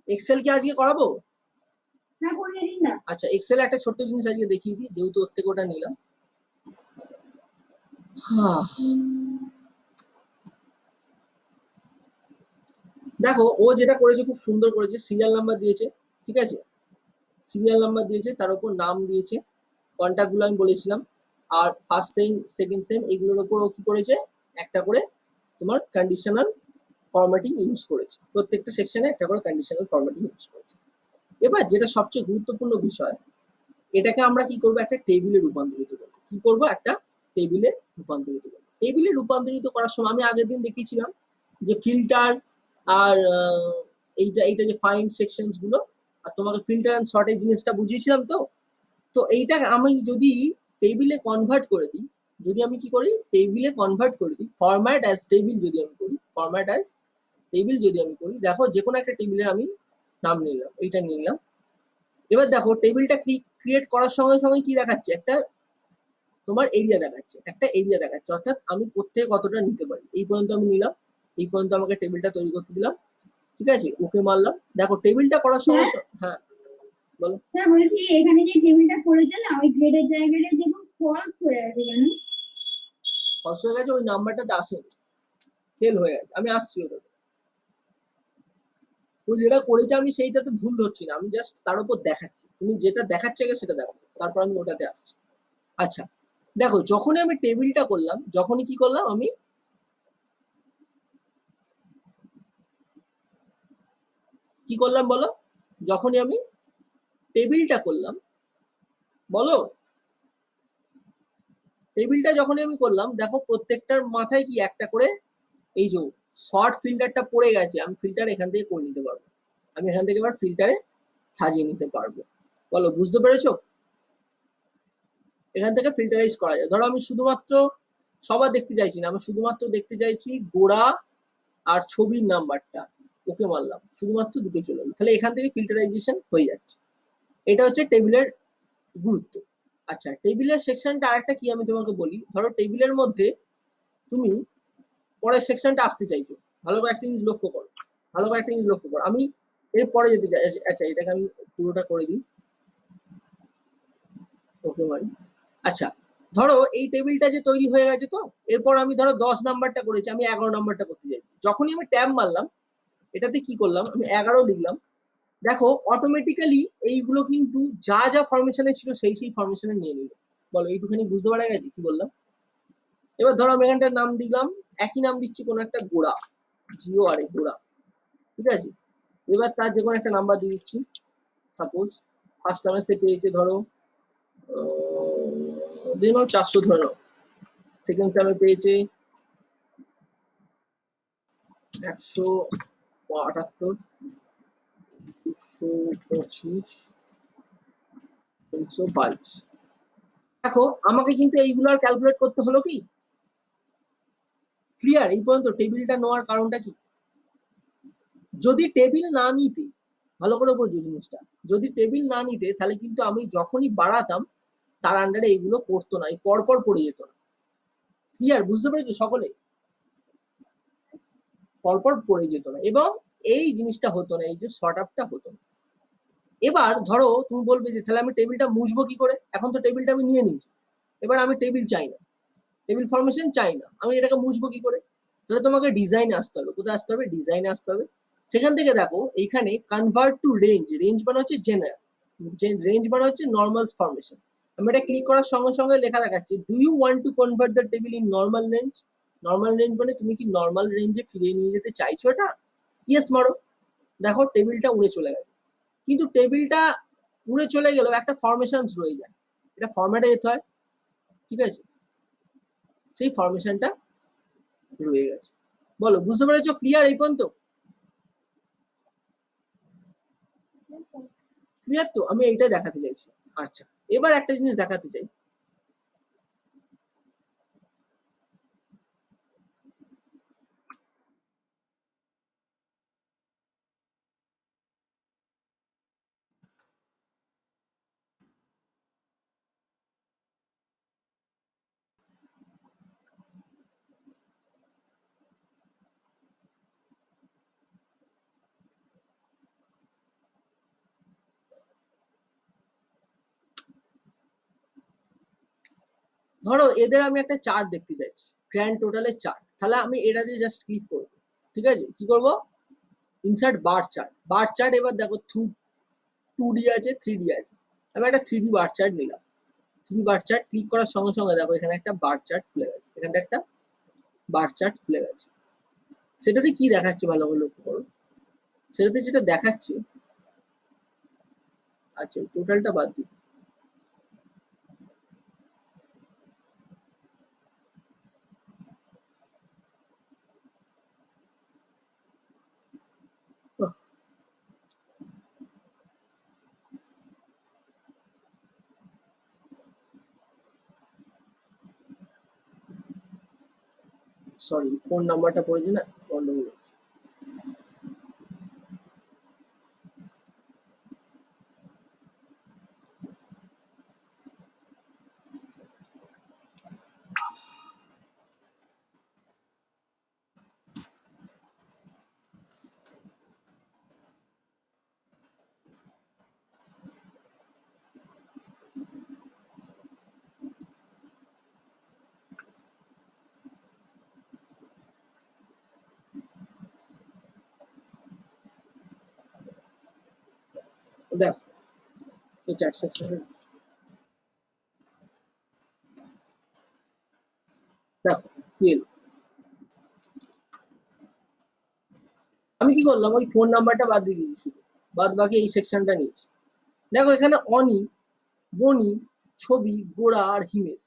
এক্সেল কি আজকে করাবো? হ্যাঁ, করিয়ে দিন না। আচ্ছা, এক্সেলে একটা ছোট্ট জিনিস আজকে দেখিয়ে দিই, যেহেতু ওর থেকে ওটা নিলাম। দেখো ও যেটা করেছে খুব সুন্দর করেছে, সিরিয়াল নাম্বার দিয়েছে, ঠিক আছে? সিরিয়াল নাম্বার দিয়েছে, তার উপর নাম দিয়েছে, কন্ট্যাক্ট গুলো আমি বলেছিলাম, আর ফার্স্ট সেম, সেকেন্ড সেম, এগুলোর উপর ও কি করেছে, একটা করে তোমার কন্ডিশনাল ফরম্যাটিং ইউজ করেছে। প্রত্যেকটা সেকশনে একটা করে কন্ডিশনাল ফরম্যাটিং ইউজ করেছে। এবার যেটা সবচেয়ে গুরুত্বপূর্ণ বিষয়, এটাকে আমরা কি করব, একটা টেবিলে রূপান্তরিত করব। কি করব, একটা টেবিলে রূপান্তরিত করব। টেবিলে রূপান্তরিত করার সময় আমি আগের দিন দেখিয়েছিলাম যে ফিল্টার, আর এইটা যে ফাইন্ড সেকশনস গুলো, আর তোমাকে ফিল্টার এন্ড সর্ট এই জিনিসটা বুঝিয়েছিলাম। তো তো এইটা আমি যদি টেবিলে কনভার্ট করে দিই, যদি আমি কি করি, টেবিলে কনভার্ট করে দিই, ফরম্যাট অ্যাজ টেবিল যদি আমি করি, ফরম্যাট অ্যাজ টেবিল যদি আমি করি, দেখো যে কোনো একটা টেবিলের আমি নাম নিলাম, এইটা নিলাম। এবার দেখো টেবিলটা ক্রিয়েট করার সঙ্গে সঙ্গে কি দেখাচ্ছে, একটা তোমার এরিয়া দেখাচ্ছে, একটা এরিয়া দেখাচ্ছে, অর্থাৎ আমি কোত্থেকে কতটা নিতে পারি। এই পর্যন্ত আমি নিলাম, এই পর্যন্ত আমাকে টেবিলটা তৈরি করতে দিলাম, ঠিক আছে? ওকে মারলাম। দেখো টেবিলটা করার সঙ্গে হ্যাঁ বলো। হ্যাঁ, বলছি এখানে যে টেবিলটা করেছে না, ওই গ্রেডের জায়গাটা দেখুন ফলস হয়ে আছে কেন? ফলস হয়ে গেছে, ওই নাম্বারটাতে আসেনি, ফেল হয়ে গেছে। আমি আসছি ওটাতে, ও যেটা করেছে আমি সেইটাতে ভুল ধরছি না, আমি জাস্ট তার উপর দেখাচ্ছি। তুমি যেটা দেখাচ্ছে আগে সেটা দেখো, তারপর আমি ওটাতে আসছি। আচ্ছা দেখো, যখনই আমি টেবিলটা করলাম, যখনই কি করলাম, আমি কি করলাম বলো, যখনই আমি টেবিলটা করলাম, বলো, টেবিলটা যখনই আমি করলাম, দেখো প্রত্যেকটার মাথায় কি একটা করে এই যে শর্ট ফিল্টারটা পড়ে গেছে, আমি ফিল্টার এখান থেকে করে নিতে পারবো। আমি এখান থেকে এবার ফিল্টারে সাজিয়ে নিতে পারবো। বলো বুঝতে পেরেছো? এখান থেকে ফিল্টারাইজ করা যায়। ধরো আমি শুধুমাত্র সবার দেখতে চাইছি না, আমি শুধুমাত্র দেখতে চাইছি গোড়া আর ছবির নাম্বারটা, ওকে মারলাম, শুধুমাত্র দুটো চলে এলো, তাহলে এখান থেকে ফিল্টারাইজেশন হয়ে যাচ্ছে। এটা হচ্ছে টেবিলের গুরুত্ব। আচ্ছা, টেবিলের সেকশনটা আরেকটা কি আমি তোমাকে বলি। ধরো টেবিলের মধ্যে তুমি পরের সেকশনটা আসতে চাইছো, ভালো করে একটা জিনিস লক্ষ্য করো, ভালো করে একটা জিনিস লক্ষ্য করো। আমি এরপরে যদি আচ্ছা এটাকে আমি পুরোটা করে দিই, ওকে মারি। আচ্ছা ধরো এই টেবিলটা যে তৈরি হয়ে গেছে, তো এরপর আমি ধরো 10 নাম্বারটা করেছি, আমি 11 নাম্বারটা করতে চাইছি। যখনই আমি ট্যাব মারলাম, এটাতে কি করলাম, আমি 11 লিখলাম, দেখো অটোমেটিক্যালি এইগুলো কিন্তু যা যা ফরমেশনে ছিল সেই সেই ফরমেশনে নিয়ে নিল। বলো এইটুখানি বুঝতে পারা গেছে কি বললাম? এবার ধরো আমি এখানটার নাম দিলাম, একই নাম দিচ্ছি কোনো একটা গোড়া, জিও আর গোড়া, ঠিক আছে। এবার তার যে কোনো একটা নাম্বার দিয়ে দিচ্ছি, সাপোজ ফার্স্ট টাইমে সে পেয়েছে ধরো দিয়ে নাও 400 ধরে নাও, সেকেন্ড টাইমে পেয়েছে 178, 225, 322। দেখো আমাকে কিন্তু এইগুলো ক্যালকুলেট করতে হলো কি? ক্লিয়ার? এই পর্যন্ত টেবিলটা নেওয়ার কারণটা কি? যদি টেবিল না নিতে, ভালো করে বোঝো জিনিসটা, যদি টেবিল না নিতে তাহলে কিন্তু আমি যখনই বাড়াতাম তার আন্ডারে এইগুলো পড়তো না, পরপর পড়ে যেত না। ক্লিয়ার? বুঝতে পেরেছো সকলে? পরপর পড়ে যেত না এবং এই জিনিসটা হতো না, এই যে শর্ট আপটা হতো না। এবার ধরো তুমি বলবে যে তাহলে আমি টেবিলটা মুছবো কি করে? এখন তো টেবিলটা আমি নিয়ে নিয়েছি, এবার আমি টেবিল চাই না, টেবিল ফরমেশন চাই না, আমি এটাকে মুছবো কি করে? তাহলে তোমাকে ডিজাইনে আসতে হবে। কোথায় আসতে হবে? ডিজাইনে আসতে হবে। সেখান থেকে দেখো এইখানে কনভার্ট টু রেঞ্জ, রেঞ্জ মানে হচ্ছে জেনারেল, রেঞ্জ মানে হচ্ছে নর্মাল ফরমেশন। আমি এটা ক্লিক করার সঙ্গে সঙ্গে লেখা দেখাচ্ছে, do you want to convert the table in normal range? Normal range মানে তুমি কি নর্মাল রেঞ্জে ফিরিয়ে নিয়ে যেতে চাইছো এটা? ইয়েস মারো। দেখো টেবিলটা উড়ে চলে গেল, কিন্তু টেবিলটা উড়ে চলে গেলেও একটা ফরমেশন রয়ে যায়, এটা ফরম্যাটে যেতে হয়, ঠিক আছে, সেই ফরমেশনটা রয়ে গেছে। বলো বুঝতে পেরেছো? ক্লিয়ার এই পর্যন্ত? ক্লিয়ার তো? আমি এইটাই দেখাতে চাইছি। আচ্ছা এবার একটা জিনিস দেখাতে চাই, ধরো এদের আমি একটা চার্ট দেখতে চাইছি, গ্র্যান্ড টোটালের চার্ট। তাহলে আমি এটা দিয়ে জাস্ট ক্লিক করবো, ঠিক আছে। কি করব? Insert bar chart, bar chart. এবার দেখো 2D আছে, 3D আছে, আমি একটা 3D বার চার্ট নিলাম। 3D বার চার্ট ক্লিক করার সঙ্গে সঙ্গে দেখো এখানে একটা বার চার্ট খুলে গেছে, এখানটা একটা বার চার্ট খুলে গেছে। সেটাতে কি দেখাচ্ছে ভালো করে লক্ষ্য করো, সেটাতে যেটা দেখাচ্ছে, আচ্ছা টোটালটা বাদ দিই, সরি ফোন নাম্বারটা পড়েছে না, গন্ডগোল হচ্ছে। দেখো এই চ্যাট সেকশনে দেখো কি এলো। আমি কি করলাম, ওই ফোন নাম্বারটা বাদ দিয়ে দিয়েছি, বাদ বাকি এই সেকশনটা নিয়েছি। দেখো এখানে অনি, বনি, ছবি, গোড়া আর হিমেশ,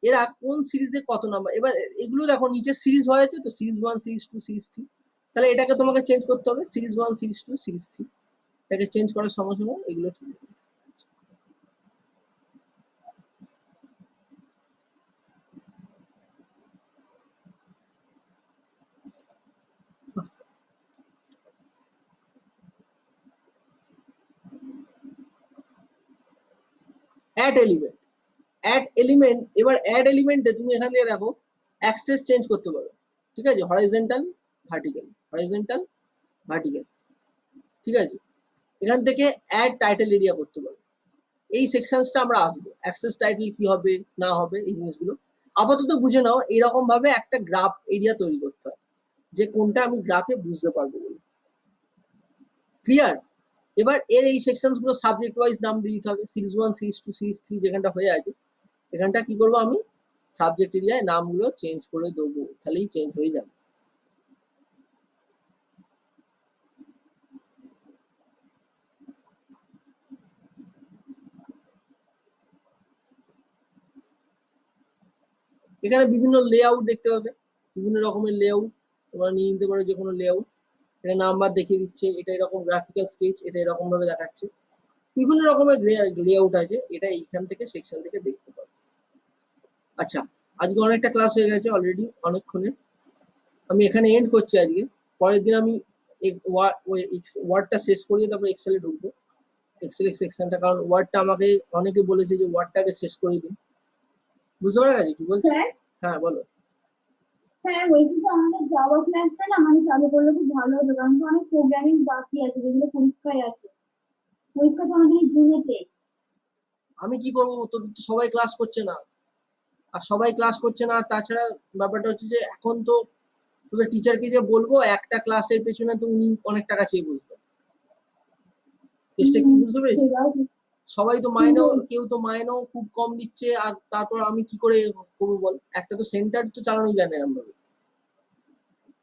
এরা কোন সিরিজে কত নাম্বার। এবার এগুলো দেখো নিচে সিরিজ হয়েছে, তো সিরিজ 1, সিরিজ 2, সিরিজ 3। তাহলে এটাকে তোমাকে চেঞ্জ করতে হবে, সিরিজ 1, সিরিজ 2, সিরিজ 3। এটাকে চেঞ্জ করার সঙ্গে সঙ্গে এগুলো ঠিক হবে। Add element, add element. এবার অ্যাড এলিমেন্টে তুমি এখান থেকে দেখো অ্যাক্সেস চেঞ্জ করতে পারো, ঠিক আছে, হরাইজন্টাল, ভার্টিক্যাল, হরাইজন্টাল, ভার্টিক্যাল। ঠিক আছে? এখান থেকে অ্যাড টাইটেল এরিয়া করতে পারবো। এই সেকশনসটা আমরা আসবো, অ্যাক্সেস টাইটেল কি হবে না হবে এই জিনিসগুলো আপাতত বুঝে নাও। এরকম ভাবে একটা গ্রাফ এরিয়া তৈরি করতে হয়, যে কোনটা আমি গ্রাফে বুঝতে পারবো বলে। ক্লিয়ার? এবার এর এই সেকশনস গুলো সাবজেক্ট ওয়াইজ নাম দিয়ে দিতে হবে। সিরিজ 1, সিরিজ 2, সিরিজ 3 যেখানটা হয়ে আছে, এখানটা কি করবো আমি সাবজেক্ট এরিয়ায় নামগুলো চেঞ্জ করে দেবো, তাহলেই চেঞ্জ হয়ে যাবে। এখানে বিভিন্ন লেআউট দেখতে পাবে, বিভিন্ন রকমের লেআউট তোমরা নিয়ে নিতে পারো, যে কোনো লেআউট। এটা নাম্বার দেখিয়ে দিচ্ছে, এটা এরকম গ্রাফিক্যাল স্কেচ, এটা এরকম ভাবে দেখাচ্ছে। বিভিন্ন রকমের লেআউট আছে, এটা এইখান থেকে সেকশন থেকে দেখতে পাবো। আচ্ছা, আজকে অনেকটা ক্লাস হয়ে গেছে অলরেডি, অনেকক্ষণে। আমি এখানে এন্ড করছি আজকে। পরের দিন আমি ওয়ার্ডটা শেষ করিয়ে তারপর এক্সেলে ঢুকবো, এক্সেল সেকশনটা, কারণ ওয়ার্ডটা আমাকে অনেকে বলেছে যে ওয়ার্ডটাকে শেষ করে দিন। বুঝতে পারা গেছে কি বলছি? স্যার হ্যাঁ বলো। স্যার বলছি যে আমাদের জাভা ক্লাসটা না মানে চালু করলে খুব ভালো হতো, কারণ কি অনেক প্রোগ্রামিং বাকি আছে যেগুলো পরীক্ষায় আছে। পরীক্ষা তো আমাদের এই জুনেতে। আমি কি করবো, তোদের তো সবাই ক্লাস করছে না, আর সবাই ক্লাস করছে না। তাছাড়া ব্যাপারটা হচ্ছে যে এখন তো তোদের টিচারকে যে বলবো একটা ক্লাসের পেছনে তো উনি অনেক টাকা চেয়ে বুঝবে। কেসটা কি বুঝতে পেরেছিস? সেটাও ঠিক। সবাই তো মাইনেও, কেউ তো মাইনেও খুব কম দিচ্ছে, আর তারপর আমি কি করে করবো বল? একটা তো সেন্টার তো চালানোই যায় না এরকম ভাবে,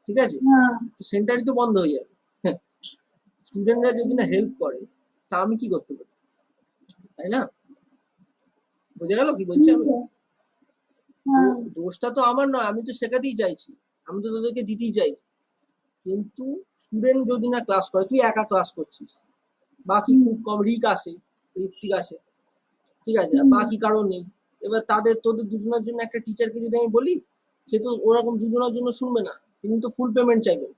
ঠিক আছে? হ্যাঁ তো সেন্টারই তো বন্ধ হয়ে যাবে। স্টুডেন্টরা যদি না হেল্প করে তা আমি কি করতে পারি, তাই না? বোঝা গেল কি বলছি ঠিক আমি? আছে। হ্যাঁ দোষটা তো আমার নয়, আমি তো শেখাতেই চাইছি, আমি তো তোদেরকে দিতেই চাই। কিন্তু স্টুডেন্ট যদি না ক্লাস করে, তুই একা ক্লাস করছিস, বাকি খুব কম, রিক আসে, ঋত্বিক আসে, ঠিক আছে, আর বাকি কারো নেই। এবার তোদের দুজনের জন্য একটা টিচারকে যদি আমি বলি, সে তো ওরকম দুজনের জন্য শুনবে না, তিনি তো ফুল পেমেন্ট চাইবেন।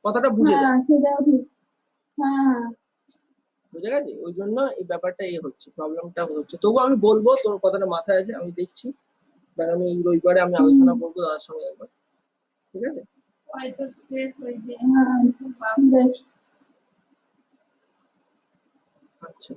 কথাটা বুঝে হ্যাঁ যায়, সেটাও ঠিক। হ্যাঁ বুঝে গেছে? ওই জন্য এই ব্যাপারটা হচ্ছে, প্রবলেমটা হচ্ছে। তবু আমি বলবো, তোর কথাটা মাথায় আছে, আমি দেখছি। কারণ আমি এই রবিবারে আমি আলোচনা করবো দাদার সঙ্গে একবার, ঠিক আছে? হয়তো স্ট্রেস হয়েছে। হ্যাঁ বেশ। আচ্ছা।